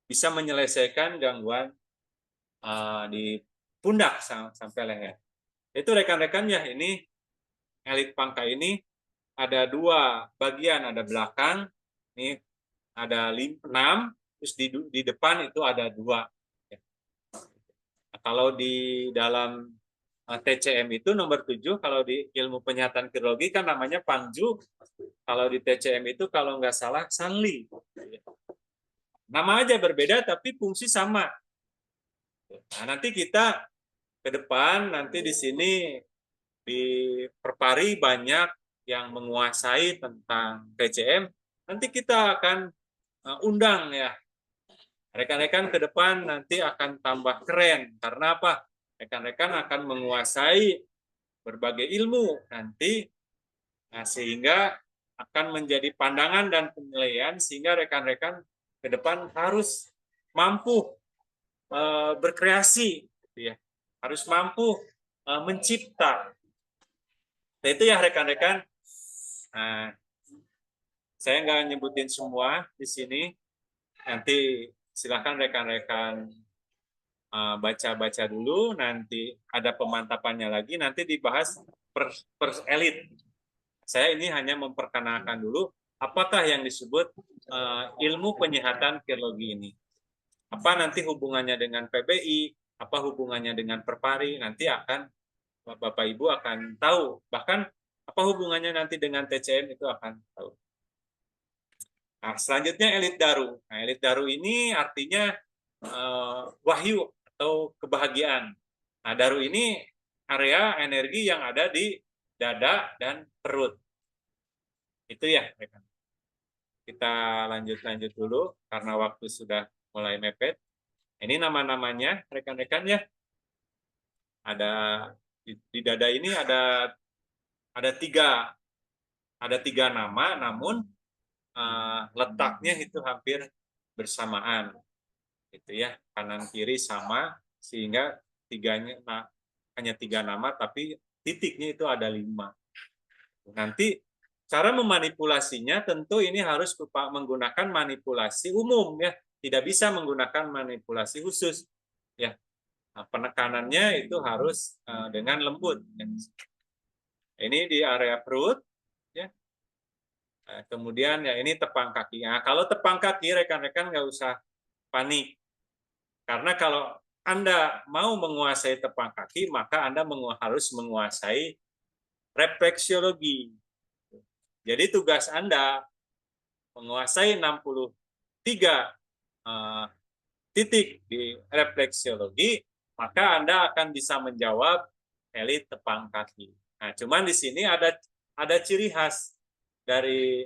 bisa menyelesaikan gangguan di pundak sampai leher. Itu rekan-rekan ya, ini elit pangka ini ada 2 bagian, ada belakang, ini ada 6, terus di depan itu ada 2. Nah, kalau di dalam TCM itu nomor 7, kalau di ilmu penyihatan kirologi kan namanya Pangju. Kalau di TCM itu kalau nggak salah Sanli. Nama aja berbeda tapi fungsi sama. Nah, nanti kita ke depan nanti di sini di Perpari banyak yang menguasai tentang TCM. Nanti kita akan undang ya. Rekan-rekan ke depan nanti akan tambah keren. Karena apa? Rekan-rekan akan menguasai berbagai ilmu nanti, sehingga akan menjadi pandangan dan penilaian sehingga rekan-rekan ke depan harus mampu berkreasi, gitu ya. Harus mampu mencipta. Nah, itu ya rekan-rekan. Saya nggak nyebutin semua di sini. Nanti silakan rekan-rekan baca-baca dulu, nanti ada pemantapannya lagi, nanti dibahas per elit. Saya ini hanya memperkenalkan dulu apakah yang disebut ilmu penyihatan kirologi ini. Apa nanti hubungannya dengan PBI, apa hubungannya dengan Perpari, nanti akan Bapak Ibu akan tahu. Bahkan apa hubungannya nanti dengan TCM itu akan tahu. Nah, selanjutnya elit daru. Nah, elit daru ini artinya wahyu atau kebahagiaan. Nah, daru ini area energi yang ada di dada dan perut. Itu ya, rekan. Kita lanjut dulu karena waktu sudah mulai mepet. Ini nama-namanya, rekan-rekan ya. Ada di dada ini ada 3 nama, namun letaknya itu hampir bersamaan. Gitu ya, kanan kiri sama. sehingga hanya 3 nama, tapi titiknya itu ada 5. Nanti cara memanipulasinya tentu ini harus menggunakan manipulasi umum ya, tidak bisa menggunakan manipulasi khusus ya. Nah, penekanannya itu harus dengan lembut. Ini di area perut ya. Nah, kemudian ya ini tepang kaki. Nah, kalau tepang kaki rekan-rekan nggak usah panik. Karena kalau Anda mau menguasai tepang kaki, maka Anda harus menguasai refleksiologi. Jadi tugas Anda menguasai 63 titik di refleksiologi, maka Anda akan bisa menjawab elit tepang kaki. Nah, cuman di sini ada ciri khas dari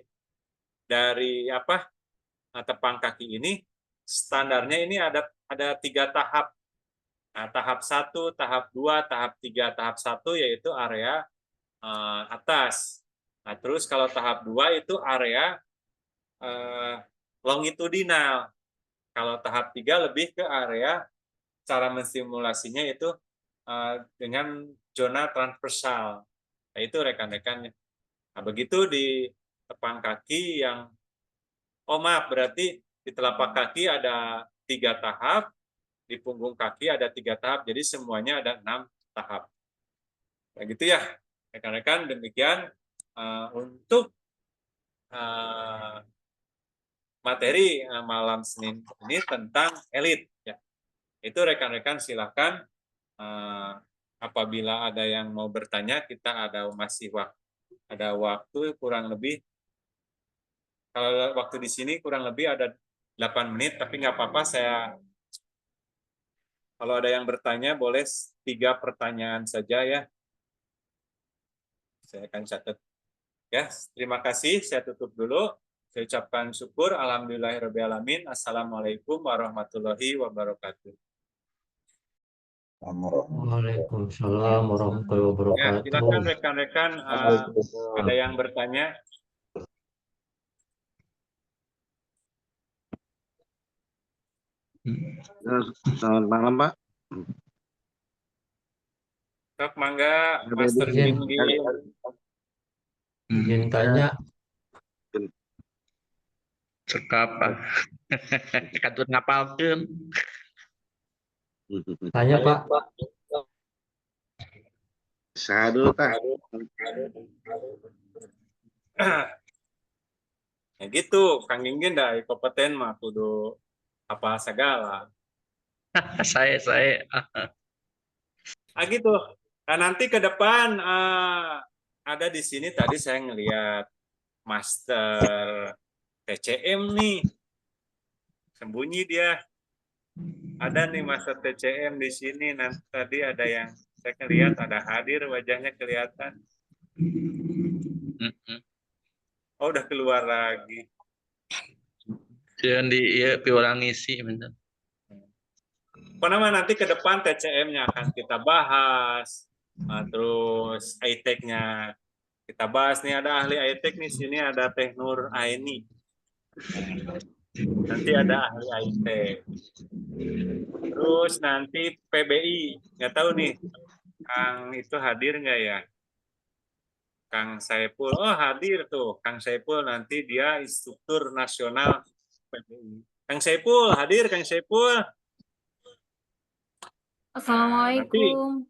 tepang kaki ini. Standarnya ini ada 3 tahap. Nah, tahap 1, tahap 2, tahap 3. Tahap 1 yaitu area atas. Nah, terus kalau tahap 2 itu area longitudinal. Kalau tahap 3 lebih ke area cara menstimulasinya itu dengan zona transversal. Nah, itu rekan-rekan. Nah, begitu di tepang kaki yang maaf, berarti di telapak kaki ada 3 tahap, di punggung kaki ada 3 tahap, jadi semuanya ada 6 tahap. Nah, gitu ya, rekan-rekan. Demikian untuk materi malam Senin ini tentang elit. Ya. Itu rekan-rekan silakan apabila ada yang mau bertanya, kita masih ada waktu kurang lebih. Kalau waktu di sini kurang lebih ada 8 menit, tapi nggak apa-apa, kalau ada yang bertanya boleh 3 pertanyaan saja ya. Saya akan catat. Ya, terima kasih. Saya tutup dulu. Saya ucapkan syukur. Alhamdulillahirrahmanirrahim. Assalamualaikum warahmatullahi wabarakatuh. Waalaikumsalam warahmatullahi Ya, wabarakatuh. silakan rekan-rekan ada yang bertanya. Selamat malam, Pak. Sok mangga, Master King. Izin tanya, Sekapa. Katut ngapalkeun. tanya Pak. Saya dulu, Tah. Ya gitu, Kang Ginggin dah kompeten mah kudu apa segala. Saya Gitu. Nah, nanti ke depan ada di sini tadi saya ngelihat Master TCM nih. Sembunyi dia. Ada nih Master TCM di sini. Nanti tadi ada yang saya lihat ada hadir, wajahnya kelihatan. Oh, udah keluar lagi. Jangan piurang ngisi bener. Pernah nanti ke depan TCM-nya akan kita bahas. Terus ITEK-nya kita bahas. Nih ada ahli ITEK nih, sini ada Teh Nur Aini. Nanti ada ahli ITEK. Terus nanti PBI, nggak tahu nih, Kang itu hadir nggak ya? Kang Saipul, oh hadir tuh, Kang Saipul nanti dia instruktur nasional PBI. Kang Saipul hadir, Kang Saipul. Assalamualaikum.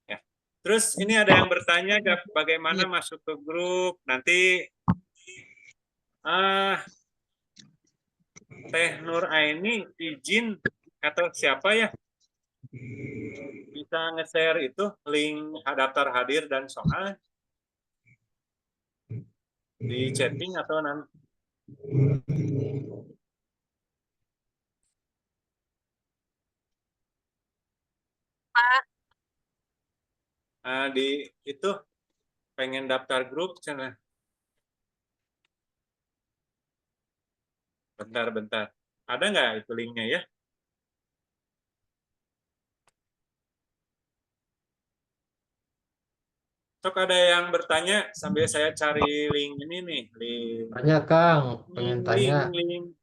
Ya. Terus ini ada yang bertanya bagaimana masuk ke grup. Nanti Teh Nur Aini izin atau siapa ya bisa nge-share itu link daftar hadir dan soal di chatting atau nanti. Di itu pengen daftar grup sana. Bentar. Ada nggak itu linknya ya? Sok ada yang bertanya sambil saya cari link ini nih. Link. Tanya Kang, pengen tanya. Link.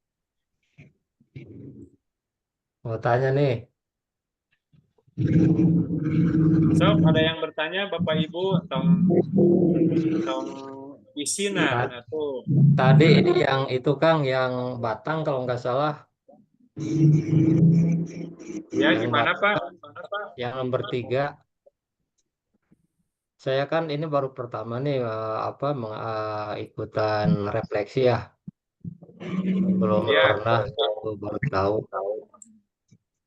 Mau tanya nih. Sob, ada yang bertanya Bapak Ibu tong isina atau Tadi ini yang itu Kang, yang Batang kalau nggak salah, ya yang gimana Pak? yang nomor 3. Saya kan ini baru pertama nih ikutan refleksi ya. Belum Ya, pernah, aku baru tahu.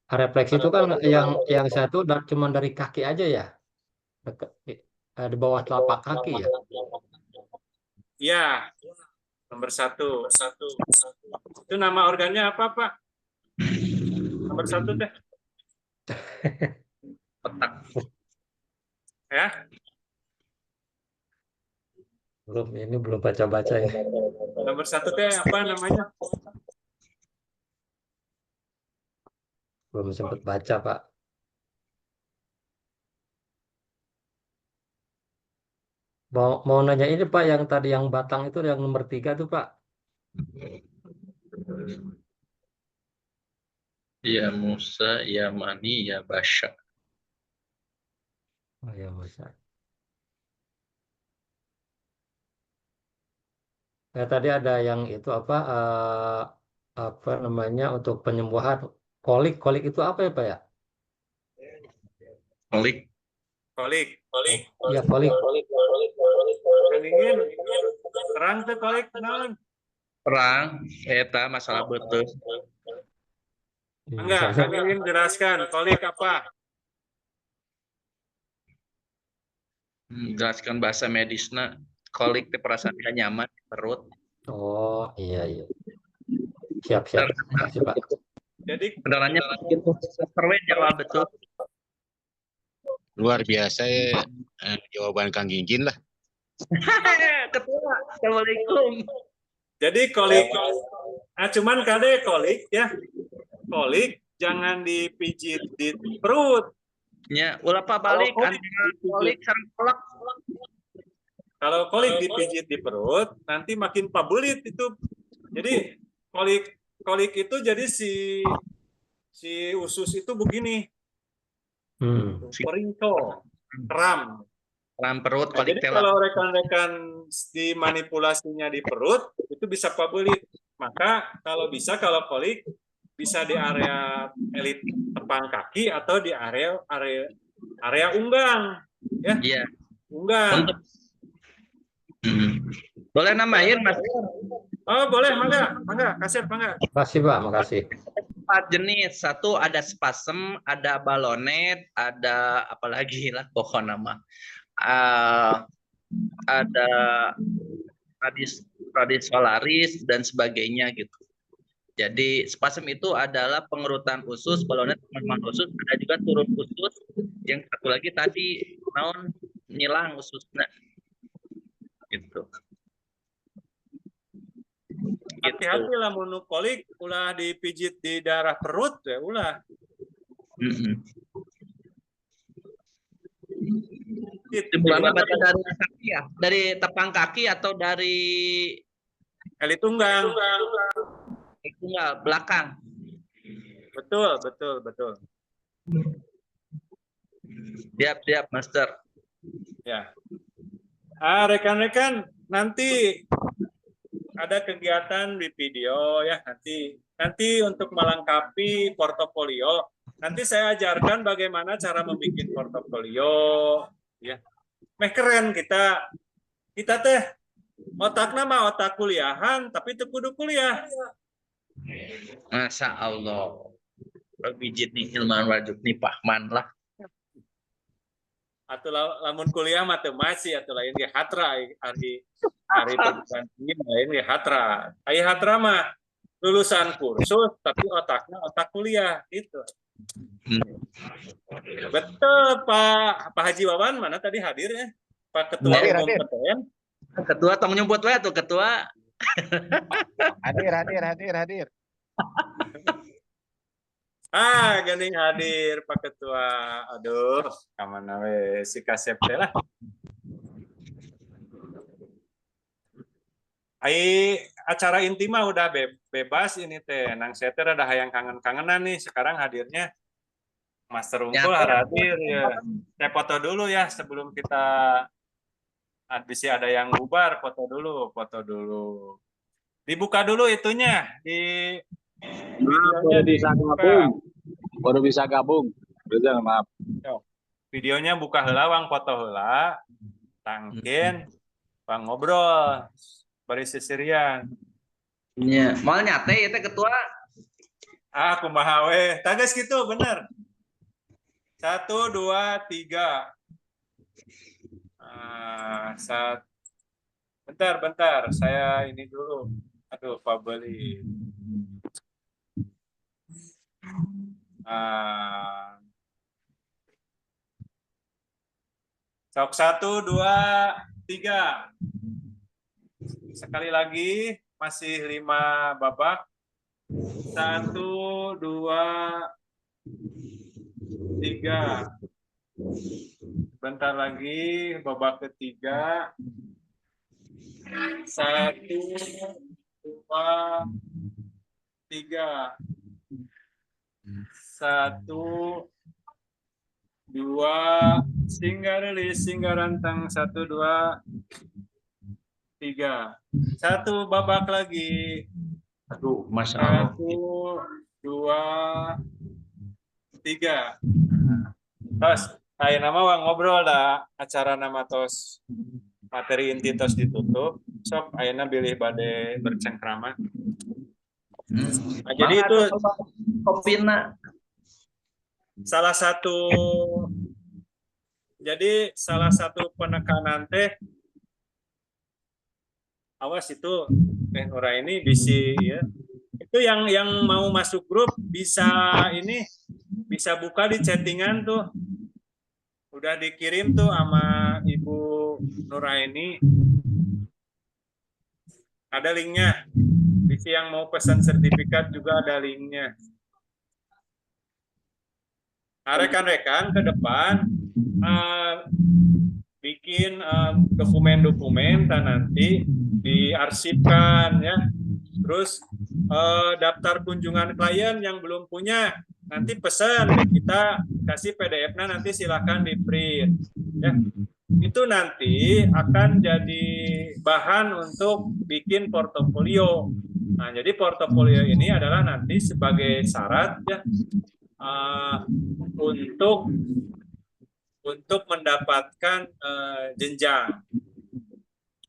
Refleksi itu kan yang saya tuh cuma dari kaki aja ya, di bawah telapak kaki ya. ya nomor satu. Itu nama organnya apa Pak? Nomor 1 teh. Otak. Ya, Belum baca-baca ya. nomor 1 teh apa namanya? Belum sempat baca Pak. Mau nanya ini Pak, yang tadi yang Batang itu yang nomor 3 tuh Pak. Ya Musa, ya Mani, ya Basya. Oh ya Musa. Ya, tadi ada yang itu apa namanya untuk penyembuhan kolik. Kolik itu apa ya Pak ya? Kolik. Kolik. Ya kolik. Dingin. Terang tuh kolik naon? Perang, eta masalah betul. Enggak, Kang Iwin jelaskan kolik apa? Jelaskan bahasa medisnya. Kolik itu perasaan gak nyaman di perut. Oh iya iya. Siap. Makasih Pak. Jadi Benerannya begitu. Perwen jawab betul. Luar biasa ya jawaban Kang Ginjin lah. Ketua, Assalamualaikum. Jadi kolik, cuman kade kolik ya, kolik jangan dipijit di perut. Ya, ulah Pak balik Kalau antara kolik sareng kolak. Kalau kolik dipijit di perut, nanti makin pabelit itu. Jadi kolik itu jadi si usus itu begini, peringko, kram. Kram perut, Nah, kolik jadi tela. kalau rekan-rekan dimanipulasinya di perut, itu bisa pabelit. Maka kalau kolik bisa di area elit tepang kaki atau di area unggang, ya. Iya. Unggang. Boleh namain Mas? Oh boleh, mangga, kasih mangga. Makasih Pak, makasih. 4 jenis. Satu ada spasem, ada balonet, ada apalagi lah pokok nama. Ada radiolaris dan sebagainya gitu. Jadi spasem itu adalah pengerutan usus, balonet pengerutan usus, ada juga turun usus. Yang satu lagi tadi naon nyilang ususnya. Gitu. Hati-hati lah monokolik ulah dipijit di daerah perut ya ulah. Timbulannya berarti dari kaki ya, dari tepang kaki atau dari elit tunggang. Tunggal belakang. Betul. Siap, Master. Ya. Rekan-rekan, nanti ada kegiatan di video ya nanti untuk melengkapi portofolio. Nanti saya ajarkan bagaimana cara membuat portofolio ya. Keren kita teh otakna mah otak kuliahan tapi teu kudu kuliah. Masya Allah. Bijit nih ilmuwan wajib nih Pahman lah. Atau lamun kuliah mah teu masih atau lain ge hatra hari perguruan tinggi lain ge hatra. Aya hatra mah lulusan kursus tapi otaknya otak kuliah gitu. Betul Pak Haji Wawan mana tadi hadir ya? Pak Ketua Umum PTN. Ketua tong nyebut we tuh ketua. Hadir. Geuning hadir Pak Ketua. Aduh, kamana we si Kasep teh lah. Acara inti mah udah bebas ini teh. Nang saya teh ada hayang kangen-kangenan nih. Sekarang hadirnya Master Unggul Ya, hadir ya. Saya foto dulu ya sebelum kita bisa ada yang bubar, foto dulu. Dibuka dulu itunya di videonya dibuka. Baru bisa gabung. Betul, maaf. Videonya buka heula wang foto heula. Tangkin Bang ngobrol bari sisirian. Ya, mal nyate ya teh ketua. Ah, kumaha we. Tages gitu, bener. 1, 2, 3. Bentar. Saya ini dulu. Aduh, Pak Beli. Sok 1, 2, 3. Sekali lagi, masih 5 babak. 1, 2, 3. Bentar lagi, babak ketiga. 1, 2, 3. 1, 2, singgah rantang 1, 2, 3. 1 babak lagi. Aduh, Masya Allah. 1, 2, 3. Tos, ayo nama wang ngobrol dah acara nama tos materi inti tos ditutup. Sok ayeuna bilih bade bercengkrama. Nah, jadi itu kopina. salah satu penekanan teh awas itu teh Nura ini bisi ya. Itu yang mau masuk grup bisa buka di chattingan tuh. Udah dikirim tuh sama Ibu Nuraini. Ada linknya. Bisi yang mau pesan sertifikat juga ada linknya. Nah, rekan-rekan ke depan bikin dokumen-dokumen dan nanti diarsipkan ya. Terus daftar kunjungan klien yang belum punya nanti pesan kita kasih PDF-nya nanti silakan di print ya. Itu nanti akan jadi bahan untuk bikin portofolio. Nah, jadi portofolio ini adalah nanti sebagai syarat ya untuk mendapatkan jenjang.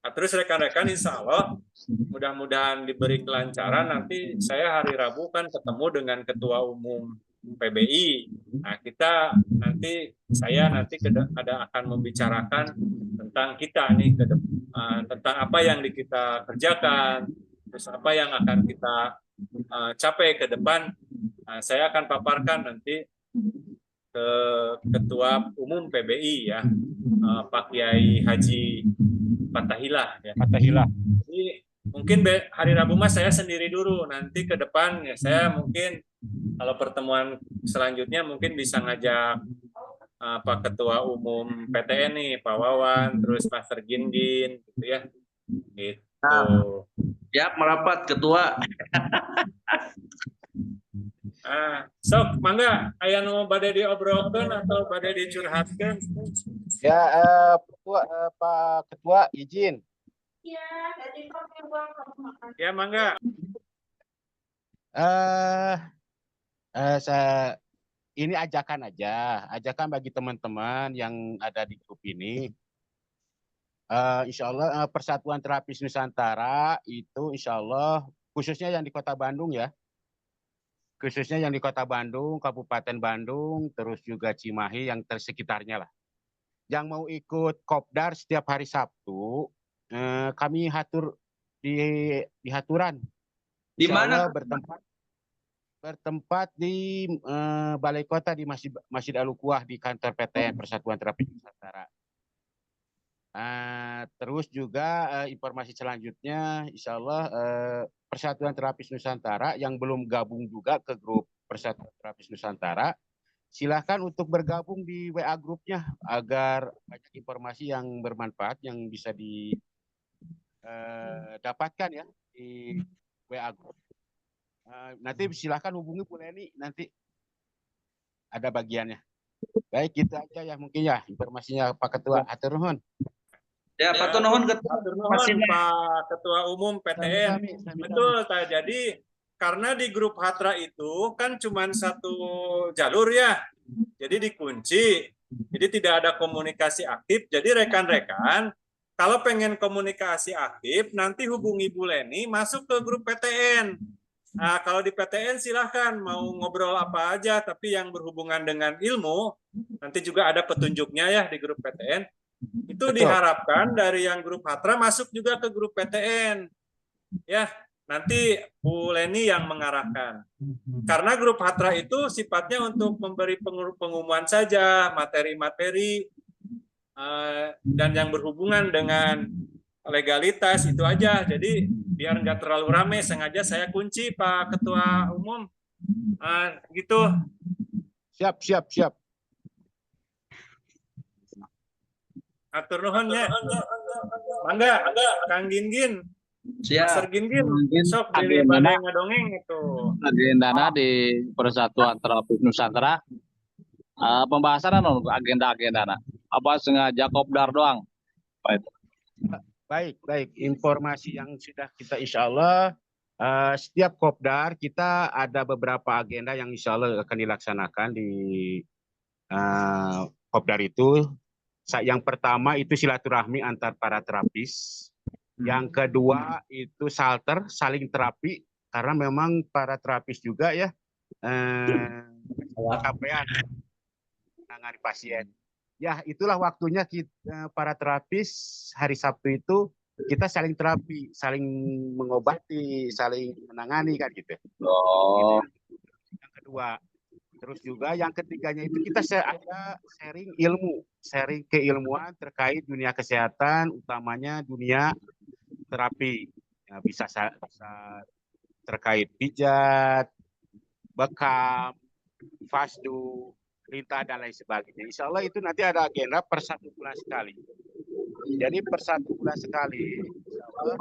Nah, terus rekan-rekan insya Allah mudah-mudahan diberi kelancaran. Nanti saya hari Rabu kan ketemu dengan Ketua Umum PBI. Nah, saya nanti akan membicarakan tentang kita nih tentang apa yang kita kerjakan, terus apa yang akan kita capai ke depan. Nah, saya akan paparkan nanti ke Ketua Umum PBI ya, Pak Kiai Haji Fatahillah ya. Jadi mungkin hari Rabu mas saya sendiri dulu, nanti ke depan ya saya mungkin kalau pertemuan selanjutnya mungkin bisa ngajak Pak Ketua Umum PTN nih, Pak Wawan, terus Master Gingin gitu ya. Gitu. Ya, merapat ketua. Sok, mangga aya nu bade diobrolkeun atau bade dicurhatkeun? Ya, Pak Ketua izin. Ya, mangga. Ini ajakan bagi teman-teman yang ada di grup ini. Insya Allah Persatuan Terapis Nusantara itu insya Allah khususnya yang di Kota Bandung ya. Khususnya yang di Kota Bandung, Kabupaten Bandung, terus juga Cimahi yang tersekitarnya lah. Yang mau ikut kopdar setiap hari Sabtu, kami hatur di haturan. Di mana? Bertempat di Balai Kota di Masjid Al-Uquwah di kantor PTN Persatuan Terapis Nusantara. Terus juga informasi selanjutnya, insya Allah Persatuan Terapis Nusantara yang belum gabung juga ke grup Persatuan Terapis Nusantara, silahkan untuk bergabung di WA grupnya agar banyak informasi yang bermanfaat yang bisa didapatkan ya di WA grup. Nanti silahkan hubungi Bu Leni, nanti ada bagiannya. Baik, gitu aja ya mungkin ya informasinya Pak Ketua. Hatur nuhun. Ya, Pak Nuhun Ketua. Atur nuhun, Pak Ketua Umum PTN. Sami-sami. Betul, Tah. Jadi karena di grup Hatra itu kan cuma satu jalur ya, jadi dikunci, jadi tidak ada komunikasi aktif. Jadi rekan-rekan, kalau pengen komunikasi aktif, nanti hubungi Bu Leni, masuk ke grup PTN. Nah, kalau di PTN silahkan mau ngobrol apa aja, tapi yang berhubungan dengan ilmu, nanti juga ada petunjuknya ya di grup PTN. Itu Betul. diharapkan dari yang grup Hatra masuk juga ke grup PTN. Ya, nanti Bu Leni yang mengarahkan. Karena grup Hatra itu sifatnya untuk memberi pengumuman saja, materi-materi, dan yang berhubungan dengan legalitas itu aja. Jadi biar nggak terlalu ramai, sengaja saya kunci Pak Ketua Umum. Gitu. Siap. Atur nuhun ya. Mangga, Kang Gingin. Siap. Master Gingin, sok Agenda. pilih badai ngadongeng itu. Agendana di Persatuan Terapis Nusantara. Pembahasan agenda-agenda. Apa sengaja kopdar doang? Apa itu? Baik. Informasi yang sudah kita insya Allah setiap kopdar kita ada beberapa agenda yang insya Allah akan dilaksanakan di kopdar itu. Yang pertama itu silaturahmi antar para terapis. Yang kedua itu salter, saling terapi, karena memang para terapis juga ya kecapean menangani pasien. Ya, itulah waktunya kita para terapis hari Sabtu itu kita saling terapi, saling mengobati, saling menangani kan gitu. Oh. Yang kedua. Terus juga yang ketiganya itu kita ada sharing ilmu, sharing keilmuan terkait dunia kesehatan, utamanya dunia terapi. Ya, bisa terkait pijat, bekam, fasdu, lintah dan lain sebagainya. Insya Allah itu nanti ada agenda per 1 bulan sekali. Jadi per 1 bulan sekali, insya Allah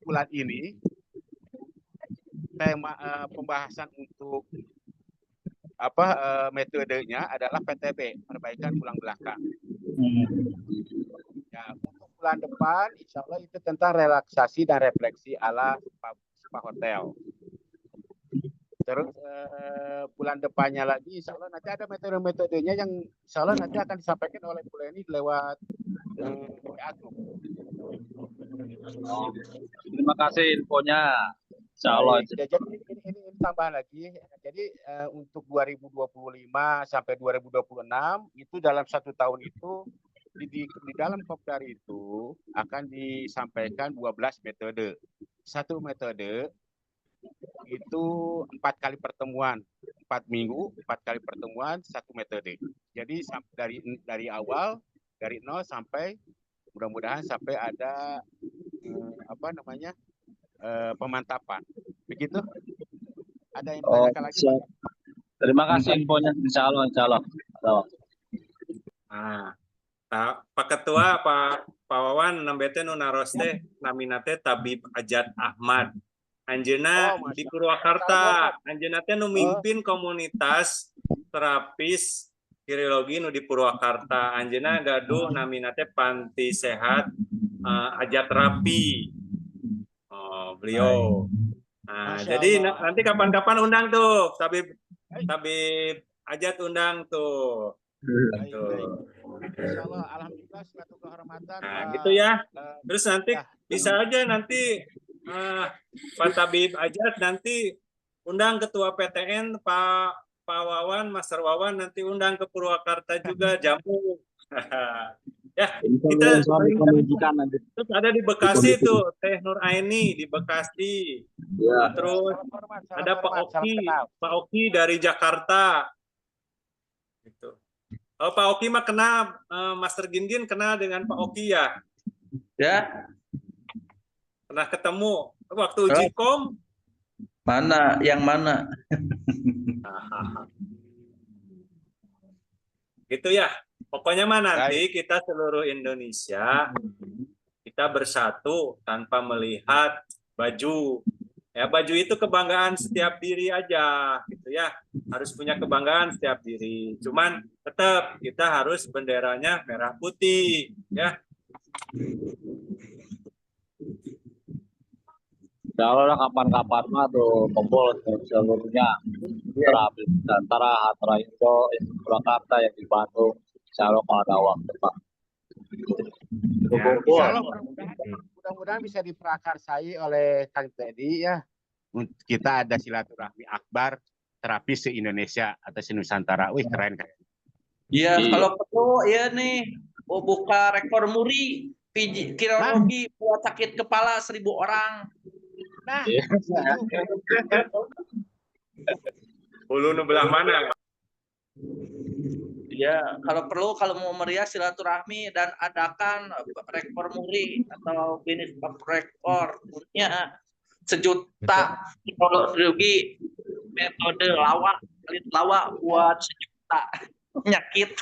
bulan ini tema pembahasan untuk metodenya adalah PTB, perbaikan tulang belakang. Ya, untuk bulan depan, insya Allah itu tentang relaksasi dan refleksi ala spa hotel. Terus bulan depannya lagi, insya Allah nanti ada metode-metodenya yang insya Allah nanti akan disampaikan oleh Bu Leni lewat WA Group. Terima kasih infonya. Insya Allah. Jadi ini tambahan lagi. Jadi untuk 2025 sampai 2026 itu dalam 1 tahun itu di dalam kopdar itu akan disampaikan 12 metode. Satu metode itu 4 kali pertemuan, 4 minggu, 4 kali pertemuan, 1 metode. Jadi dari awal, dari 0 sampai mudah-mudahan sampai ada pemantapan. Begitu? Ada yang ditanyakan lagi? Terima kasih infonya. Insya Allah. Nah, Pak Ketua, Pak Wawan, nambete nu naroste naminate Tabib Ajat Ahmad. Anjeuna di Purwakarta, anjeuna teh nu mimpin komunitas terapis kiriologi nu di Purwakarta. Anjeuna gaduh naminate Panti Sehat Ajat Rapi. Beliau. Nah, jadi nanti kapan-kapan undang tuh Tabib Ajat undang tuh. Insya Allah, alhamdulillah suatu kehormatan. Nah, gitu ya. Terus nanti bisa aja nanti Pak Tabib Ajat nanti undang Ketua PTN Pak Wawan, Master Wawan nanti undang ke Purwakarta juga jamu. Ya, kita terus ada di Bekasi tuh Teh Nur Aini di Bekasi. Ya. Terus ada Pak Oki dari Jakarta. Gitu. Oh, Pak Oki mah kenal, Master Gingin kenal dengan Pak Oki ya? Ya. Pernah ketemu waktu uji kom? Mana? Yang mana? Gitu ya. Pokoknya mah nanti kita seluruh Indonesia kita bersatu tanpa melihat baju, Ya, baju itu kebanggaan setiap diri aja, gitu ya. Harus punya kebanggaan setiap diri. Cuman tetap kita harus benderanya merah putih, ya. Kalau lah kapan-kapan mah tuh kumpul seluruhnya terapi antara Hatra Indo, Surakarta yang di Bandung. Insya Allah kalau ada waktu Pak. Ya. Kumpul. Insya Allah mudah-mudahan bisa diprakarsai oleh Kang Teddy ya. Kita ada silaturahmi akbar terapis se-Indonesia atau se-Nusantara. Wih keren kan. Iya, Iya. kalau perlu ya nih, buka rekor muri kirologi buat sakit kepala 1.000 orang. Nah, Iya. Hulu nu belah mana? Ya, kalau mau meriah silaturahmi dan adakan rekor muri atau Guinness of Record punya 1 juta kirologi metode lawak buat 1 juta penyakit.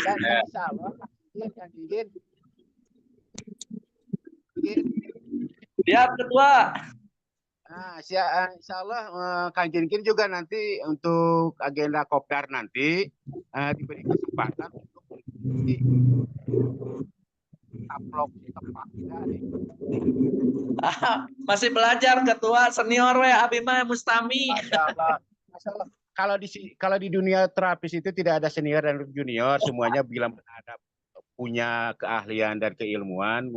dan insya Allah yang ingin Siap ketua. Nah, insya Allah Kang Jinkin juga nanti untuk agenda kopdar nanti diberi kesempatan untuk mengikuti upload tempatnya. Masih belajar ketua senior we Abi mah Mustami. Masya Allah. Kalau di dunia terapis itu tidak ada senior dan junior, semuanya bila ada punya keahlian dan keilmuan,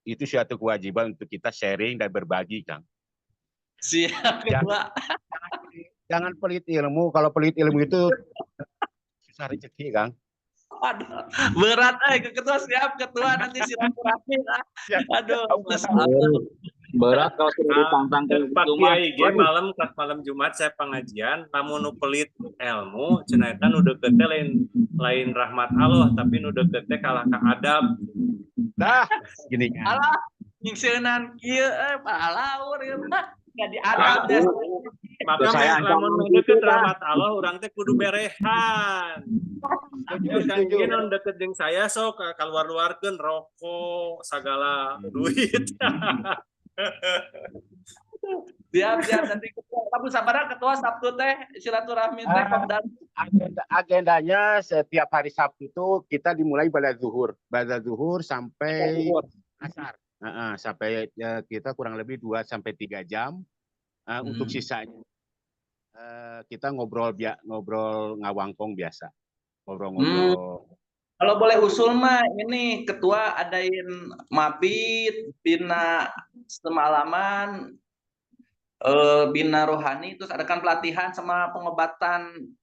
itu suatu kewajiban untuk kita sharing dan berbagi, Kang. Siap ketua. Jangan pelit ilmu. Kalau pelit ilmu itu susah rezeki, Kang. Aduh, berat ketua siap ketua nanti silaturahmi. Aduh, Berat kalau sudah ditantang ke Pak rumah. Kiai ge malam pas malam Jumat saya pengajian, namun nu pelit ilmu cenah eta nu deket teh lain rahmat Allah, tapi nu deket teh kalah ka adab. Nah, gini kan. alah nyingseunnan kieu palaur ieu mah enggak diadabnya. Maka saya lamun nu deket rahmat Allah urang teh kudu berehan. Kangge nu deket jeung saya sok kaluar-luarkeun rokok sagala duit. Siap nanti ketua. Tapi sabar ketua Sabtu teh silaturahmi teh kopdar. Agendanya setiap hari Sabtu itu kita dimulai pada zuhur sampai asar. Sampai kita kurang lebih 2-3 jam. Untuk sisanya kita ngobrol ngawangkong biasa. Ngobrol-ngobrol. Kalau boleh usul mah ini ketua adain mabit, bina semalaman, bina rohani, terus adakan pelatihan sama pengobatan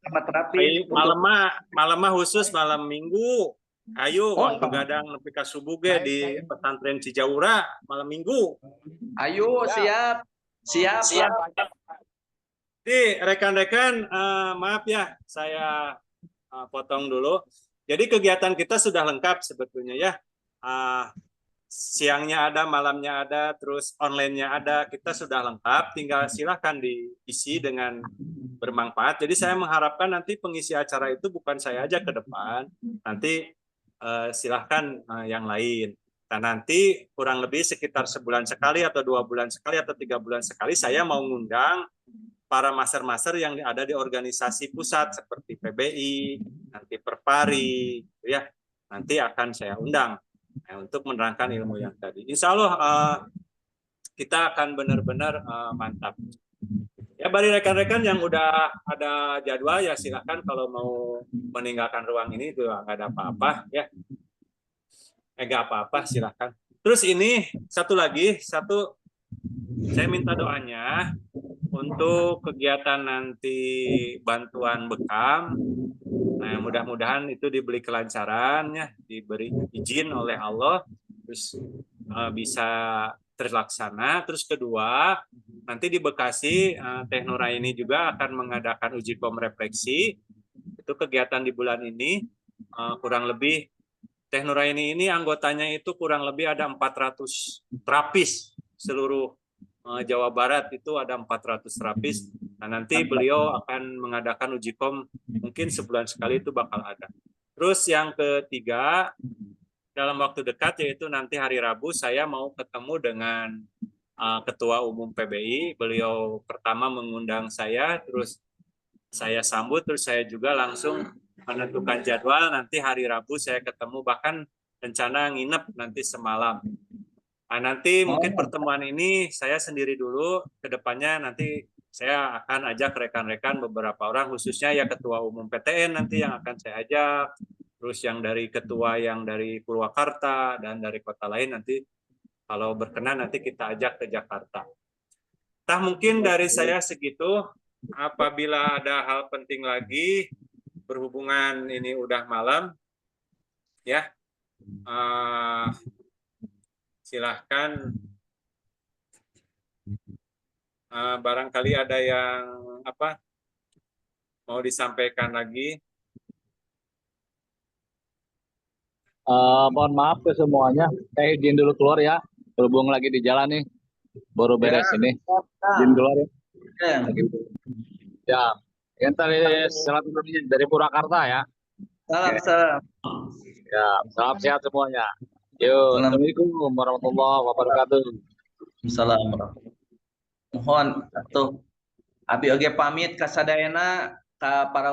sama terapi. Malam mah khusus malam Minggu. Ayo begadang nepi ka subuh ge di pesantren Cijaura malam Minggu. Ayo siap. Jadi rekan-rekan maaf ya saya potong dulu. Jadi kegiatan kita sudah lengkap sebetulnya ya. Siangnya ada, malamnya ada, terus online-nya ada. Kita sudah lengkap, tinggal silahkan diisi dengan bermanfaat. Jadi saya mengharapkan nanti pengisi acara itu bukan saya aja ke depan, nanti silahkan yang lain. Nah nanti kurang lebih sekitar sebulan sekali atau 2 bulan sekali atau 3 bulan sekali saya mau ngundang para master-master yang ada di organisasi pusat seperti PBI, nanti Perpari, ya nanti akan saya undang untuk menerangkan ilmu yang tadi. Insya Allah kita akan benar-benar mantap. Ya bagi rekan-rekan yang udah ada jadwal ya silakan kalau mau meninggalkan ruang ini itu nggak ada apa-apa ya. Nggak apa-apa silakan. Terus ini satu saya minta doanya untuk kegiatan nanti bantuan bekam. Nah, mudah-mudahan itu diberi kelancaran ya, diberi izin oleh Allah, terus bisa terlaksana. Terus kedua, nanti di Bekasi Teh Nuraini juga akan mengadakan uji kom refleksi. Itu kegiatan di bulan ini kurang lebih Teh Nuraini ini anggotanya itu kurang lebih ada 400 terapis seluruh Jawa Barat itu ada 400 terapis. Nah, nanti beliau akan mengadakan uji kom mungkin sebulan sekali itu bakal ada. Terus yang ketiga, dalam waktu dekat, yaitu nanti hari Rabu saya mau ketemu dengan Ketua Umum PBI. Beliau pertama mengundang saya, terus saya sambut, terus saya juga langsung menentukan jadwal. Nanti hari Rabu saya ketemu, bahkan rencana nginep nanti semalam. Nah, nanti mungkin pertemuan ini saya sendiri dulu, kedepannya nanti saya akan ajak rekan-rekan beberapa orang, khususnya ya Ketua Umum PTN nanti yang akan saya ajak, terus yang dari ketua yang dari Purwakarta dan dari kota lain nanti kalau berkenan nanti kita ajak ke Jakarta. Nah, mungkin dari saya segitu. Apabila ada hal penting lagi berhubungan ini udah malam, ya silahkan. Barangkali ada yang mau disampaikan lagi. Mohon maaf ke semuanya. Saya izin dulu keluar ya. Berhubung lagi di jalan nih. Baru beres ini. Izin keluar ya. Ya. Yang tadi silaturahmi dari Purwakarta ya. Salam. Ya, salam sehat semuanya. Yo, Assalamualaikum warahmatullahi wabarakatuh. Salam. Mohon atuh abi oge pamit ka sadayana ka para